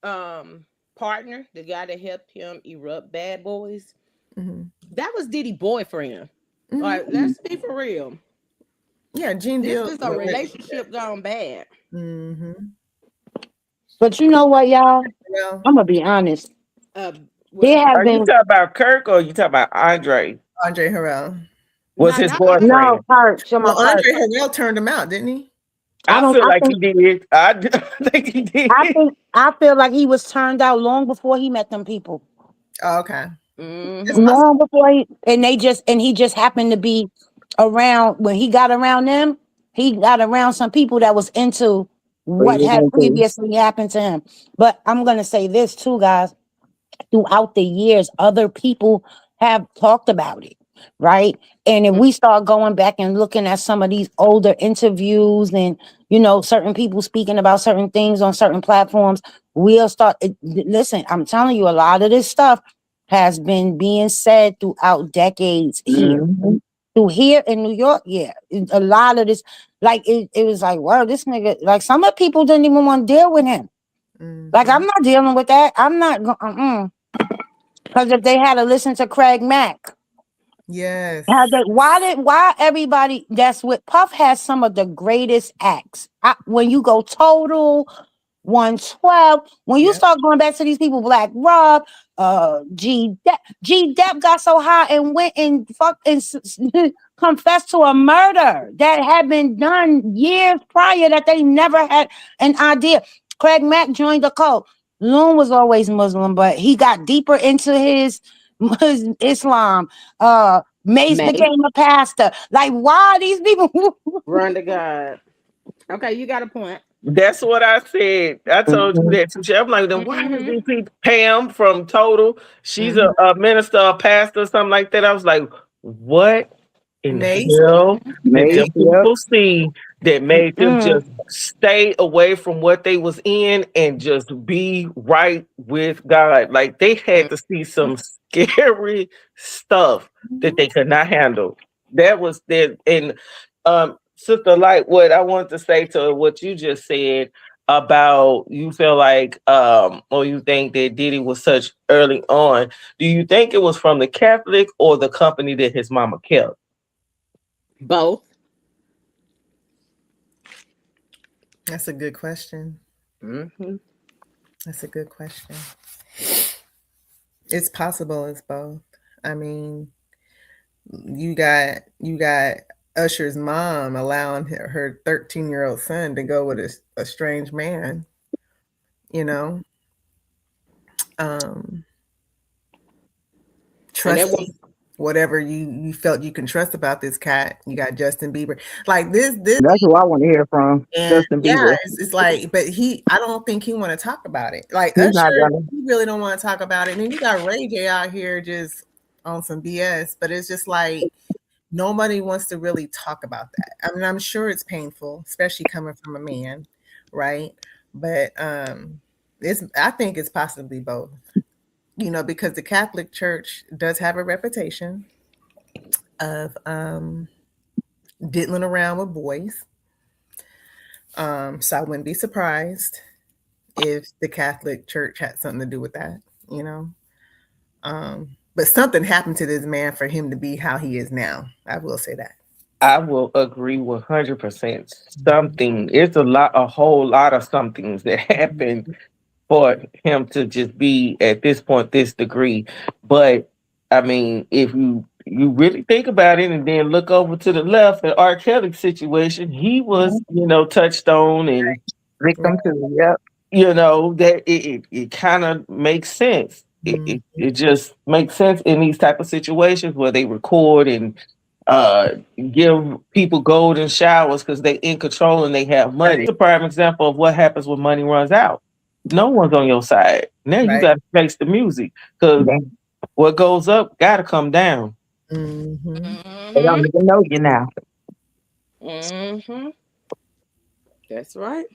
partner, the guy that helped him erupt Bad Boys, that was Diddy's boyfriend. Mm-hmm. Like, let's be for real. Yeah, Gene Deal. This is a relationship gone bad. Mm-hmm. But you know what, y'all? I'm gonna be honest. Are you talking about Kirk or you talking about Andre? Andre Harrell was his boyfriend. No, Kirk. Andre Harrell turned him out, didn't he? I feel like he did. I think he did. I feel like he was turned out long before he met them people. Oh, okay. Long before he just happened to be around when he got around them. He got around some people that was into what had previously happened to him. But I'm gonna say this too, guys. Throughout the years, other people have talked about it, right? And if we start going back and looking at some of these older interviews and certain people speaking about certain things on certain platforms, we'll start. Listen, I'm telling you, a lot of this stuff has been being said throughout decades here. Through here in New York, a lot of this, like it was like, wow, this nigga, like some of the people didn't even want to deal with him. Like, I'm not dealing with that. I'm not going. Because if they had to listen to Craig Mack, Yes. why everybody that's with Puff has some of the greatest acts. When you go Total, 112, when you Yep. start going back to these people, Black Rob, G Dep got so high and went and confessed to a murder that had been done years prior that they never had an idea. Craig Mack joined the cult. Loon was always Muslim, but he got deeper into his Islam. Mace Mace. became a pastor. Like, why are these people? Run to God. Okay, you got a point. That's what I said. I told you Mhm. that too. I'm like, then why does Mhm. these people? Pam from Total, she's Mhm. a minister, a pastor, something like that. I was like, what in the Mace. hell did Mace, them yep. people see that made them Mm. just stay away from what they was in and just be right with God? Like they had to see some scary stuff that they could not handle. That was there. And Sister Light, what I want to say to what you just said about you feel like or you think that Diddy was such early on. Do you think it was from the Catholic or the company that his mama kept? Both. That's a good question. Mm-hmm. That's a good question. It's possible it's both. I mean, you got Usher's mom allowing her 13-year-old son to go with a strange man, you know. Um And that was Trusting whatever you felt you can trust about this cat. You got Justin Bieber. Like this That's who I want to hear from. and Justin yeah, Bieber. it's like, but I don't think he want to talk about it. Like He's not Usher, gonna. he really don't want to talk about it. And then you got Ray J out here just on some BS, but it's just like nobody wants to really talk about that. I mean, I'm sure it's painful, especially coming from a man, right? But I think it's possibly both. Because the Catholic Church does have a reputation of diddling around with boys. So I wouldn't be surprised if the Catholic Church had something to do with that, you know. But something happened to this man for him to be how he is now. I will say that. I will agree 100%. Something, it's a whole lot of somethings that happened for him to just be at this point, this degree. But I mean, if you really think about it and then look over to the left at R. Kelly's situation, he was, touched on and Victim too. Yep. that it kind of makes sense. It, Mhm. it it just makes sense in these type of situations where they record and uh give people golden showers because they in control and they have money. It's a prime example of what happens when money runs out. No one's on your side. Now you Right. got to face the music because They, what goes up got to come down. Mm-hmm. they don't Mm-hmm. even know you now. Mm-hmm. That's right.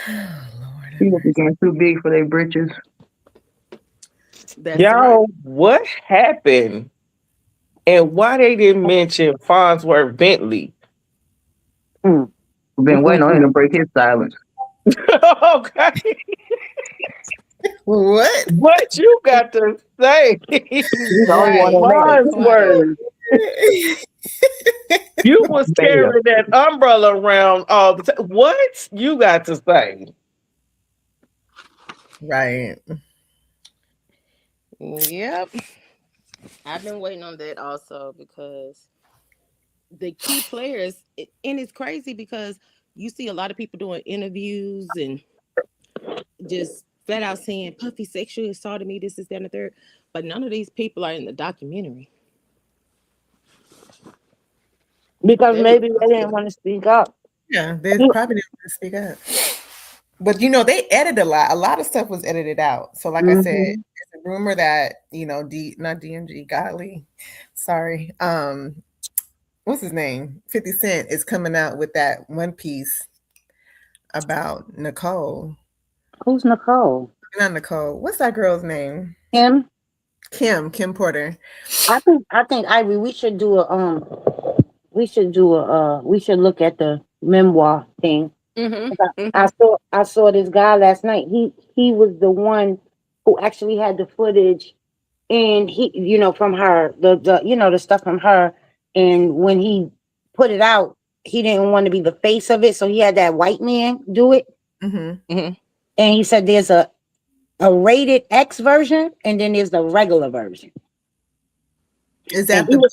Oh, Lord have People mercy. became too big for their britches. That's right. Y'all, what happened and why they didn't mention Farnsworth Bentley? Mm. We've been waiting on him to break his silence. Okay, What? what you got to say? He's the only one Right. that made it. Quiet. Farnsworth. You was Bam. carrying that umbrella around all the time. What you got to say? Right. Yep. I've been waiting on that also because the key players, and it's crazy because you see a lot of people doing interviews and just flat out saying Puffy sexually assaulted me, this, that, and the third. But none of these people are in the documentary. Because They was maybe they didn't want to speak up. Yeah, they probably didn't want to speak up. But they edited a lot. A lot of stuff was edited out. So, like I said, Mhm. there's a rumor that not DMG, Godly, sorry, what's his name? 50 Cent is coming out with that one piece about Nicole. Who's Nicole? Not Nicole. What's that girl's name? Him? Kim Porter. I think Ivy, we should look at the memoir thing. Mm-hmm. I saw this guy last night. He was the one who actually had the footage, and he, from her, the stuff from her, and when he put it out, he didn't want to be the face of it, so he had that white man do it. Mm-hmm. And he said there's a rated X version, and then there's the regular version. Is And that the book?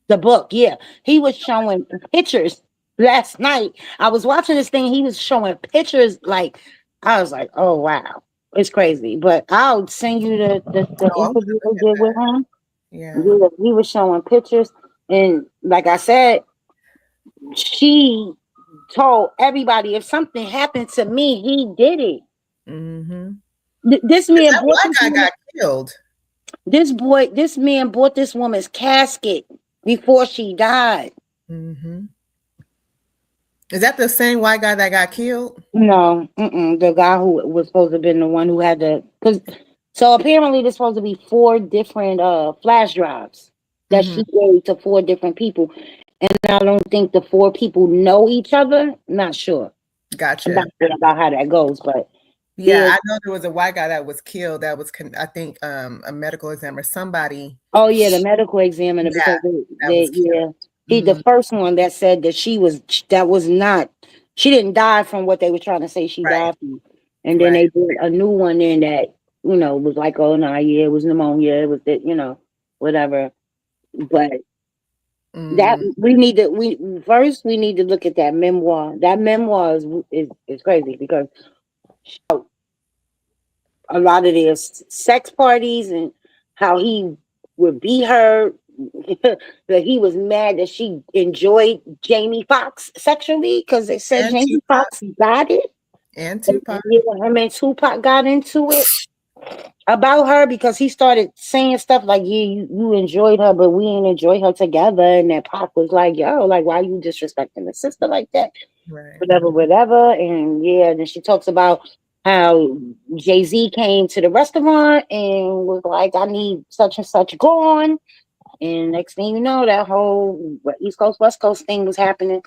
the book, yeah. He was showing pictures last night. I was watching this thing. He was showing pictures. Like, I was like, oh wow, it's crazy. But I'll send you the Oh, I'm gonna interview look they at did with that. him. Yeah. Yeah, he was showing pictures, and like I said, she told everybody if something happened to me, he did it. This man That bought black this guy woman, got killed. this man bought this woman's casket before she died. Is that the same white guy that got killed? No, the guy who was supposed to have been the one who had so apparently there's supposed to be 4 different flash drives that she gave to 4 different people. And I don't think the 4 people know each other. Not sure. Gotcha. I'm not sure about how that goes, but yeah, I know there was a white guy that was killed. That was, I think, a medical examiner, somebody. Oh yeah, the medical examiner, because the first one that said that she didn't die from what they were trying to say she died from, and then they did a new one in that was like, oh no, yeah, it was pneumonia, it was that, whatever. But that we need to we need to look at that memoir. That memoir is crazy because a lot of their sex parties and how he would beat her, that he was mad that she enjoyed Jamie Foxx sexually because they said Jamie Foxx got it. And Tupac. Him and Tupac got into it about her because he started saying stuff like, yeah, you enjoyed her, but we didn't enjoy her together. And that Pac was like, yo, like, why you disrespecting the sister like that? Whatever. And yeah, then she talks about how Jay-Z came to the restaurant and was like, I need such and such gone. And next thing you know, that whole East Coast, West Coast thing was happening.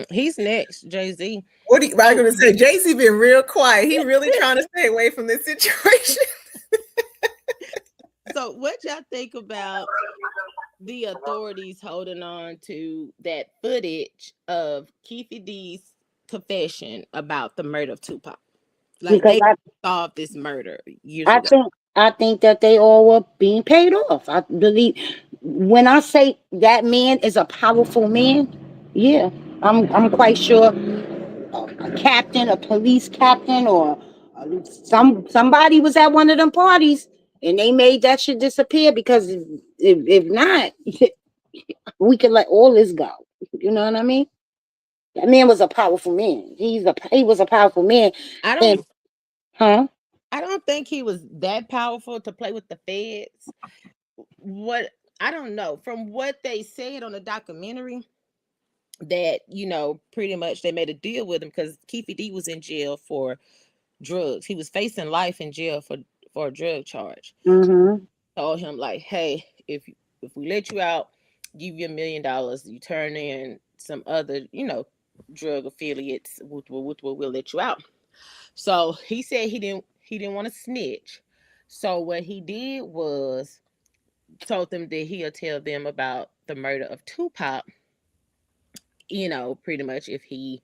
He's next, Jay-Z. What are you going to say? Jay-Z been real quiet. He really trying to stay away from this situation. So what y'all think about the authorities holding on to that footage of Keefe D's confession about the murder of Tupac? Like, because they solved this murder years ago. I think that they all were being paid off. I believe when I say that man is a powerful man, yeah, I'm quite sure a captain, a police captain, or somebody was at one of them parties and they made that shit disappear, because if not, we could let all this go. You know what I mean? That man was a powerful man. He was a powerful man. I don't think he was that powerful to play with the feds. I don't know. From what they said on the documentary, that pretty much they made a deal with him because Keefe D was in jail for drugs. He was facing life in jail for a drug charge. Told him like, hey, if we let you out, give you $1 million, you turn in some other drug affiliates, we'll let you out. So he said he didn't want to snitch. So what he did was told them that he'll tell them about the murder of Tupac. Pretty much if he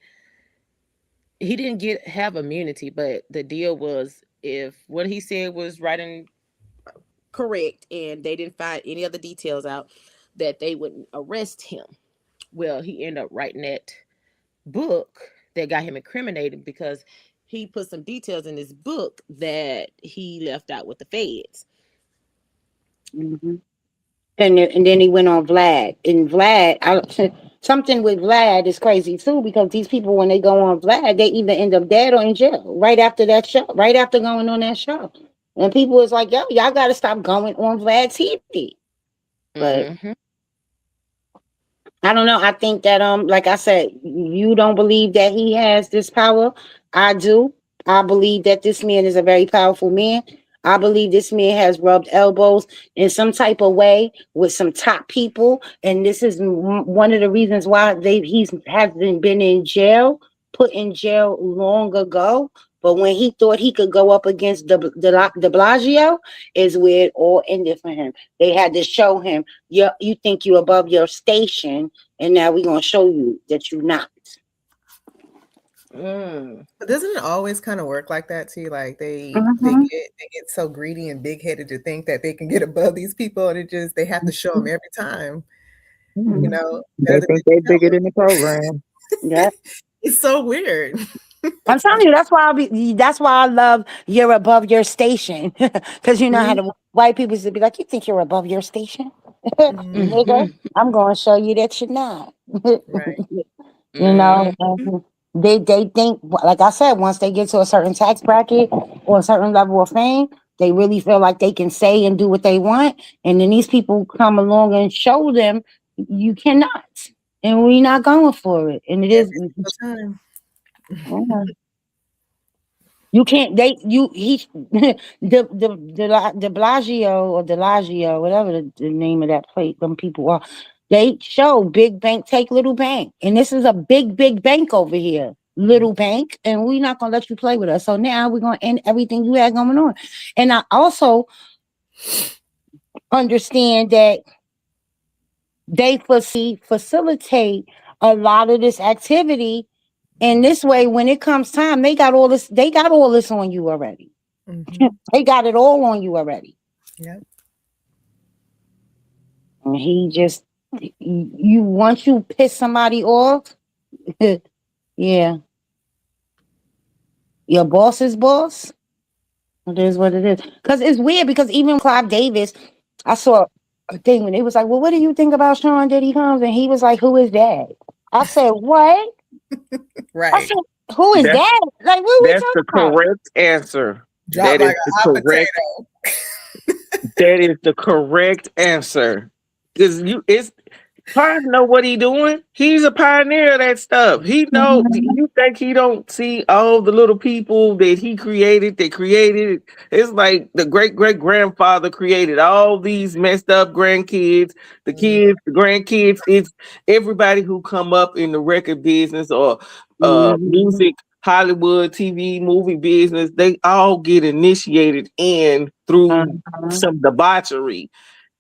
didn't have immunity, but the deal was if what he said was right and correct and they didn't find any other details out, that they wouldn't arrest him. Well, he ended up writing that book that got him incriminated because he put some details in his book that he left out with the feds. And then he went on Vlad. And Vlad, something with Vlad is crazy too, because these people, when they go on Vlad, they either end up dead or in jail right after that show, right after going on that show. And people was like, yo, y'all got to stop going on Vlad TV. But I don't know. I think that, like I said, you don't believe that he has this power. I do. I believe that this man is a very powerful man. I believe this man has rubbed elbows in some type of way with some top people, and this is one of the reasons why he hasn't been in jail, put in jail long ago, But when he thought he could go up against De Blasio, is where it all ended for him. They had to show him, you think you're above your station, and now we're gonna show you that you're not. But doesn't it always kind of work like that too? Like they Mhm. get so greedy and big headed to think that they can get above these people, and they have to show them every time. You know, They think they're bigger than the program. Yeah. it's so weird. I'm telling you, that's why I love you're above your station. Because you know how the white people used to be like, you think you're above your station? Nigga, I'm gonna show you that you're not. Right. You know, they think, like I said, once they get to a certain tax bracket or a certain level of fame, they really feel like they can say and do what they want. And then these people come along and show them you cannot. And we're not going for it. And it is Every single time. yeah. You can't De Blasio or Delagio, whatever the name of that place, them people are, they show big bank take little bank. And this is a big bank over here. Little bank, and we're not gonna let you play with us. So now we're gonna end everything you had going on. And I also understand that they facilitate a lot of this activity. And this way, when it comes time, they got all this on you already. They got it all on you already. Yeah. And he just, you once you piss somebody off, yeah, your boss is boss. It is what it is. Because it's weird, because even Clive Davis, I saw a thing when it was like, well, what do you think about Sean Diddy Combs? And he was like, who is that? I said, what? Right. I said, who is that? Like, what are we That's talking the about? correct answer. Drop That like is a the hot correct. potato. That is the correct answer. Because it's Clive know what he doing. He's a pioneer of that stuff. He know. You think he don't see all the little people that he created? They created. It's like the great grandfather created all these messed up grandkids, the kids, the grandkids. It's everybody who come up in the record business or music, Hollywood, TV, movie business. They all get initiated in through some debauchery.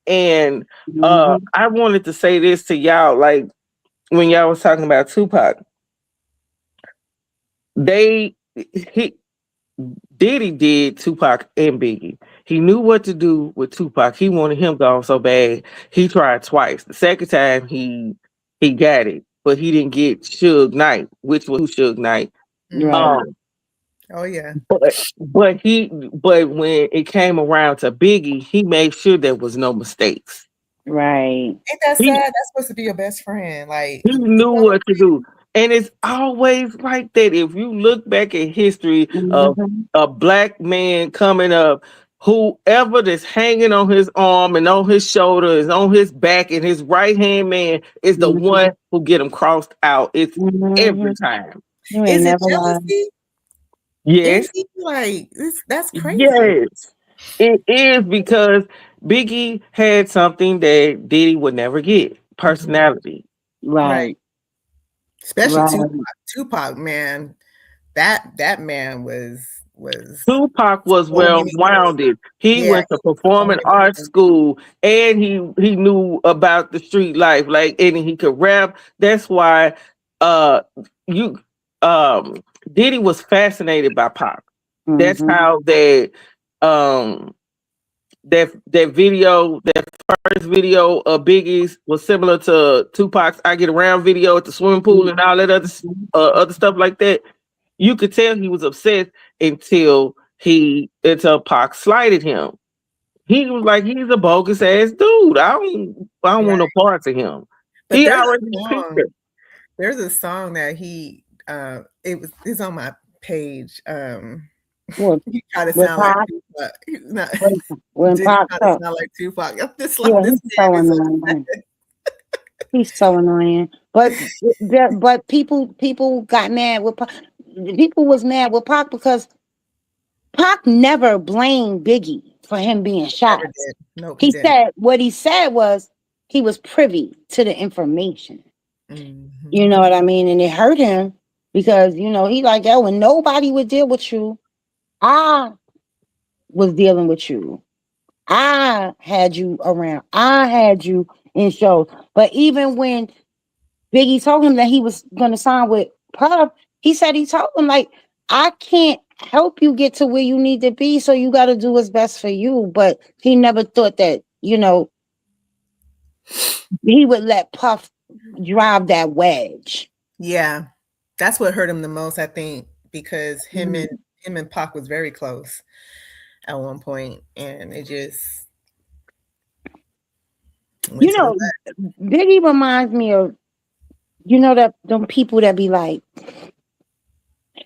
And I wanted to say this to y'all, like when y'all was talking about Tupac, Diddy did Tupac and Biggie. He knew what to do with Tupac. He wanted him gone so bad. He tried twice. The second time he got it, but he didn't get Suge Knight, which was Suge Knight. Right. Oh yeah. But when it came around to Biggie, he made sure there was no mistakes. Right. Ain't that sad? That's supposed to be your best friend. Like He knew what to do. And it's always like that. If you look back at history of a black man coming up, whoever that's hanging on his arm and on his shoulder is on his back, and his right hand man is the one who get him crossed out. It's every time. You is ain't it never lied. jealousy? Yes. Like that's crazy. Yes. It is, because Biggie had something that Diddy would never get: personality. Right. Especially Right. Tupac, man. That man was Tupac was so well many rounded. He Yeah, went to performing many arts things. school, and he knew about the street life, like, and he could rap. That's why you Diddy was fascinated by Pac. That's how that first video of Biggie's was similar to Tupac's "I Get Around" video at the swimming pool and all that other stuff like that. You could tell he was upset until Pac slighted him. He was like, he's a bogus ass dude. I don't want no parts of him. But He already picture. there's a song that he it's on my page. He try to sound like Tupac. When Pac sound like Tupac. I'm just like, yeah, this he's so annoying. He's so annoying. But people got mad with Pac. People was mad with Pac because Pac never blamed Biggie for him being shot. No, he said what he said was he was privy to the information. You know what I mean? And it hurt him. because he like, yo, when nobody would deal with you, I was dealing with you. I had you around. I had you in shows. But even when Biggie told him that he was going to sign with Puff, he said he told him, like, I can't help you get to where you need to be, so you got to do what's best for you. But he never thought that, he would let Puff drive that wedge. Yeah, that's what hurt him the most, I think, because him and Pac was very close at one point, and it just went to the left. Biggie reminds me of, that them people that be like,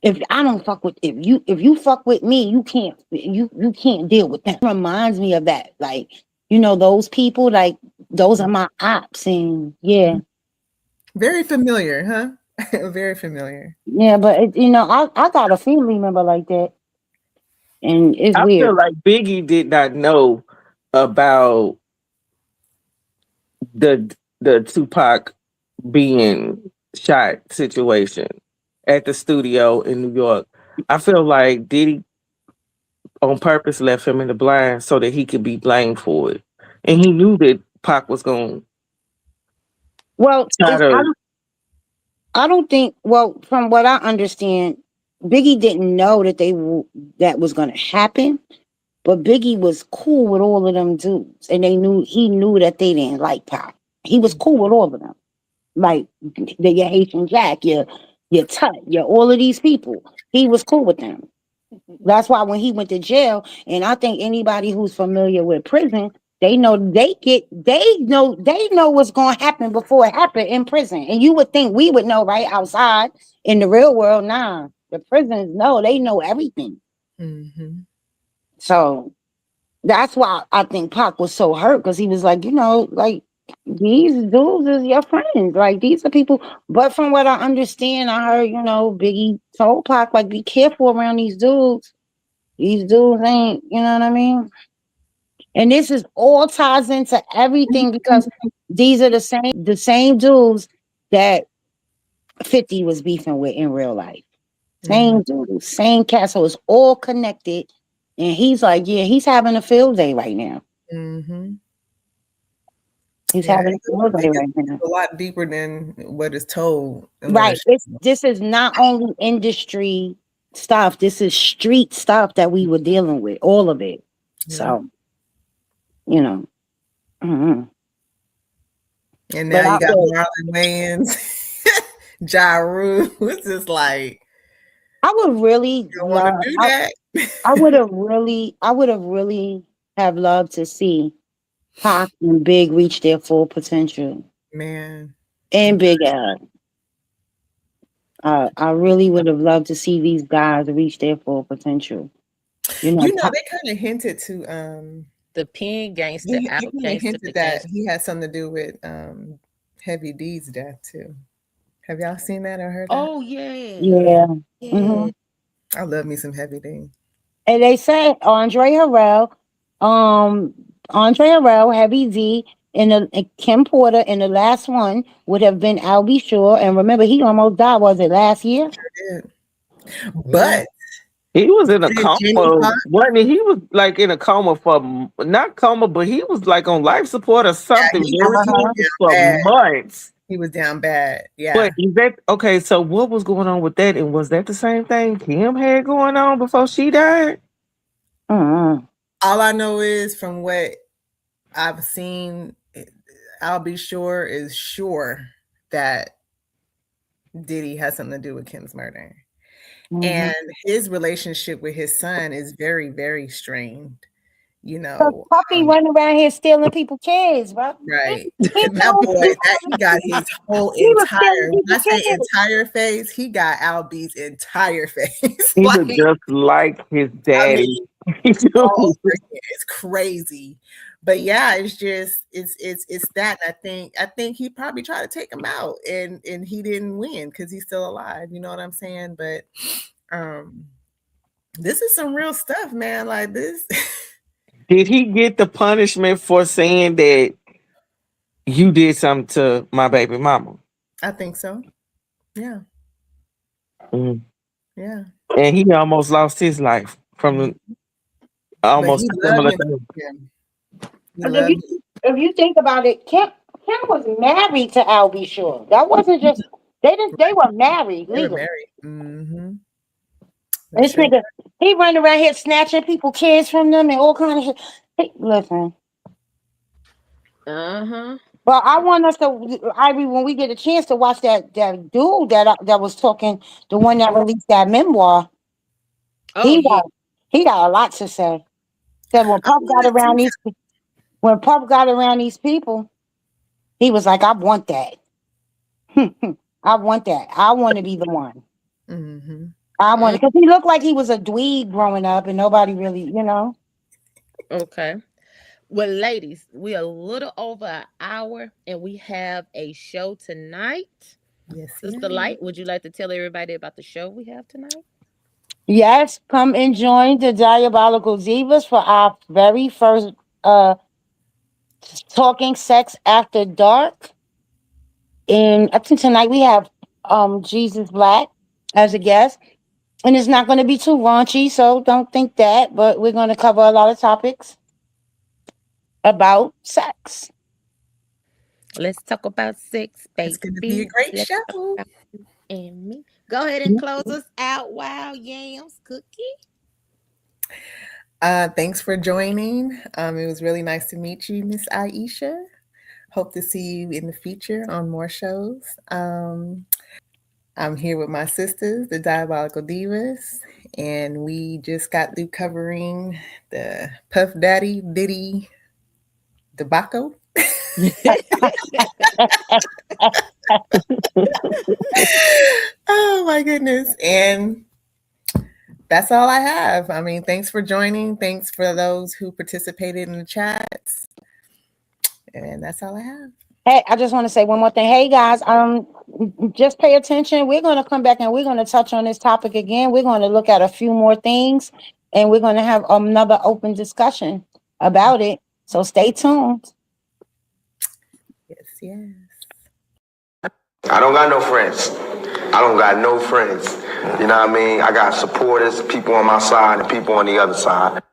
if I don't fuck with, if you fuck with me, you can't deal with them. Reminds me of that, like, those people, like, those are my ops, and yeah. Very familiar, huh? Very familiar. Yeah, but I got a family member like that, and it's I weird. feel like Biggie did not know about the Tupac being shot situation at the studio in New York. I feel like Diddy on purpose left him in the blind so that he could be blamed for it, and he knew that Pac was going Well, try to. I don't think. Well, from what I understand, Biggie didn't know that that was going to happen. But Biggie was cool with all of them dudes, and he knew that they didn't like Pac. He was cool with all of them, like your Haitian Jack, your Tut, your all of these people. He was cool with them. That's why when he went to jail, and I think anybody who's familiar with prison, they know what's going to happen before it happened in prison. And you would think we would know right outside in the real world. Nah, the prisons they know everything. Mm-hmm. So that's why I think Pac was so hurt, because he was like, like, these dudes is your friends. Like, these are people. But from what I understand, I heard, Biggie told Pac, like, be careful around these dudes. These dudes ain't, you know what I mean? And this is all ties into everything, because these are the same dudes that 50 was beefing with in real life. Same dudes, same cat. So it's all connected. And he's like, yeah, he's having a field day right now. Mm-hmm. He's having a field day right now. A lot deeper than what is told. Right. This is not only industry stuff. This is street stuff that we were dealing with. All of it. Yeah. So, Mm-hmm. And now you got Marlon Wayans, Ja Rule. It's just like, I would really want to do that. I would have really have loved to see Pac and Big reach their full potential. Man. And Big L. I really would have loved to see these guys reach their full potential. They kind of hinted to the Pen Gangster. He kind of hinted that he had something to do with Heavy D's death too. Have y'all seen that or heard that? Oh yeah. Yeah. Mm-hmm. I love me some Heavy D. And they said Andre Harrell, Heavy D, and Kim Porter, and the last one would have been Albie Shore. And remember, he almost died. Was it last year? Sure did. But he was in a coma. Wasn't he? He was like in a coma for not coma, but he was like on life support or something. For months. He was down bad. Yeah. But is that okay? So what was going on with that? And was that the same thing Kim had going on before she died? Mm-hmm. All I know is from what I've seen, I'll be sure that Diddy has something to do with Kim's murder. Mm-hmm. And his relationship with his son is very, very strained. Puffy running around here stealing people's kids, bro. Right. That boy, he got his whole entire face. He got Albie's entire face. He was just like his daddy. It's crazy. But yeah, it's that. I think he probably tried to take him out and he didn't win because he's still alive. You know what I'm saying? But this is some real stuff, man. Like this. Did he get the punishment for saying that you did something to my baby mama? I think so. Yeah. Mm. Yeah. And he almost lost his life from But almost he a loved similar him. thing. He If loved him. you think about it, Kim was married to Al B. Sure. That wasn't just they were married They were legally. married. Mm-hmm. This nigga, he running around here snatching people kids from them and all kind of shit. Hey, listen. Uh-huh. But I want us to, Ivy, when we get a chance to watch that dude that was talking, the one that released that memoir, Oh he yeah. got a lot to say. Said I when Puff got around these people, he was like, I want that. I want that. I want to be the one. Mm-hmm. I want Mm, it because he looked like he was a dweeb growing up, and nobody really, okay. Well, ladies, we're a little over an hour and we have a show tonight. Yes, Sister Light, would you like to tell everybody about the show we have tonight? Yes, come and join the Diabolical Divas for our very first Talking Sex After Dark. And I think tonight we have Jesus Black as a guest. And it's not going to be too raunchy, so don't think that. But we're going to cover a lot of topics about sex. Let's talk about sex, baby. It's going to be a great Let's show. talk about you and me. Go ahead and close us out. Wow, Yams Cookie. Thanks for joining. It was really nice to meet you, Miss Aisha. Hope to see you in the future on more shows. I'm here with my sisters, the Diabolical Divas, and we just got through covering the Puff Daddy Diddy debacle. Oh my goodness. And that's all I have. I mean, thanks for joining. Thanks for those who participated in the chats. And that's all I have. Hey, I just want to say one more thing. Hey guys, just pay attention. We're going to come back and we're going to touch on this topic again. We're going to look at a few more things and we're going to have another open discussion about it. So stay tuned. Yes. I don't got no friends. I don't got no friends. You know what I mean? I got supporters, people on my side and people on the other side.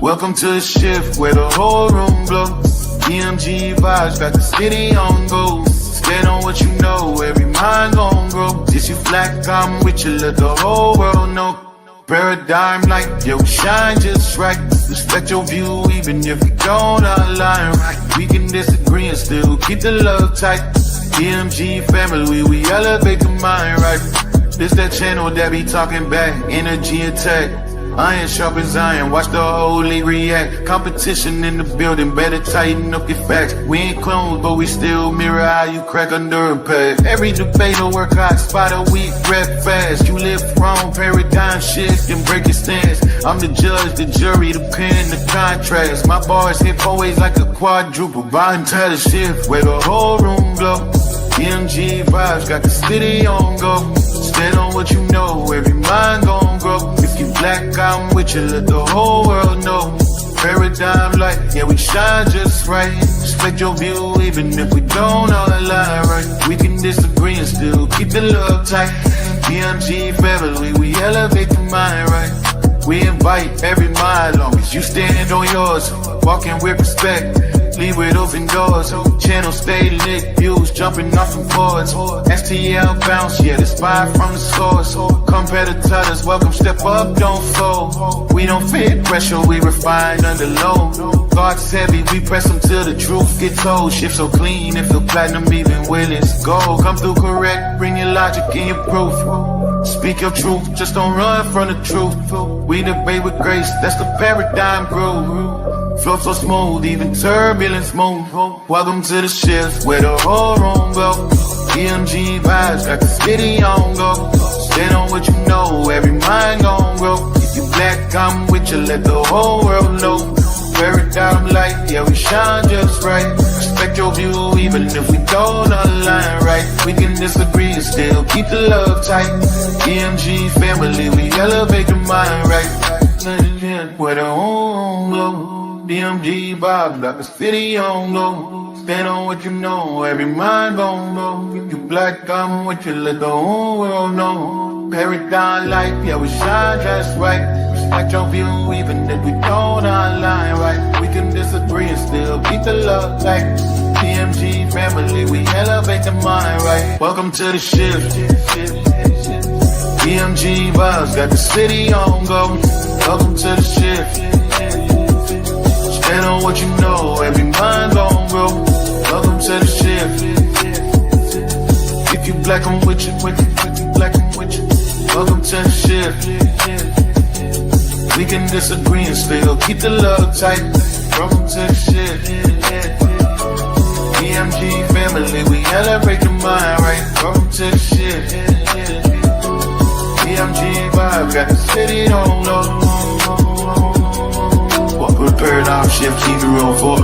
Welcome to the shift where the whole room blows. EMG vibes got the city on go. Stand on what you know, every mind gon' grow. This you black, I'm with you, let the whole world know. Paradigm like, yo, shine just right. Respect your view even if we don't align right. We can disagree and still keep the love tight. EMG family, we elevate the mind right. This that channel that be talking back, energy attack. Iron sharpens iron, watch the whole league react. Competition in the building, better tighten up your facts. We ain't clones, but we still mirror how you crack under impact. Every debate will work hot, spot a weak, rep fast. You live wrong, paradigm shift, and break your stance. I'm the judge, the jury, the pen, the contrast. My bars hit always like a quadruple. Buying title shift, where the whole room glow. EMG vibes got the city on go. Stand on what you know, every mind gon' grow. If you black, I'm with you, let the whole world know. Paradigm light, yeah, we shine just right. Respect your view, even if we don't all align right. We can disagree and still keep the love tight. EMG family, we elevate the mind right. We invite every mind, long as you stand on yours. Walking with respect, leave with open doors. Channel stay lit, views jumping off from boards. STL bounce, yeah, the spy from the source. Competitors, welcome, step up, don't fold. We don't fit pressure, we refine under load. Thoughts heavy, we press them till the truth get told. Shift so clean, it feel platinum even when it's gold. Come through correct, bring your logic and your proof. Speak your truth, just don't run from the truth. We debate with grace, that's the paradigm groove. Flow so smooth, even turbulence move. Welcome to the shift where the whole room go. EMG vibes got the city on go. Stand on what you know, every mind gon' grow. If you black, I'm with you, let the whole world know. Paradigm light, yeah, we shine just right. Respect your view, even if we don't align right. We can disagree and still keep the love tight. EMG family, we elevate the mind right. where the home blow. DMG vibes like the city on low. Stand on what you know, every mind gon' know. If you black, I'm with you, let the whole world know. Paradigm life, yeah, we shine just right. Respect your view, even if we don't align right. We can disagree and still keep the love tight. DMG family, we elevate the mind right. Welcome to the shift. DMG vibes got the city on go. Welcome to the shift. Stand on what you know, every mind gon' grow. Welcome to the shift. If you black, I'm with you, with you, black, I'm with you. Welcome to the shift. We can disagree and still keep the love tight. Welcome to the shift. DMG family, we elevate the mind right. Welcome to the shift. DMG vibe, got the city on low. Walk with paradigm shift, keep it real for.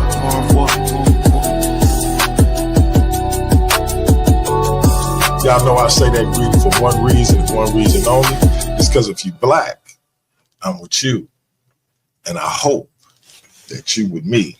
Y'all know I say that greeting for one reason and one reason only. It's because if you black, I'm with you. And I hope that you with me.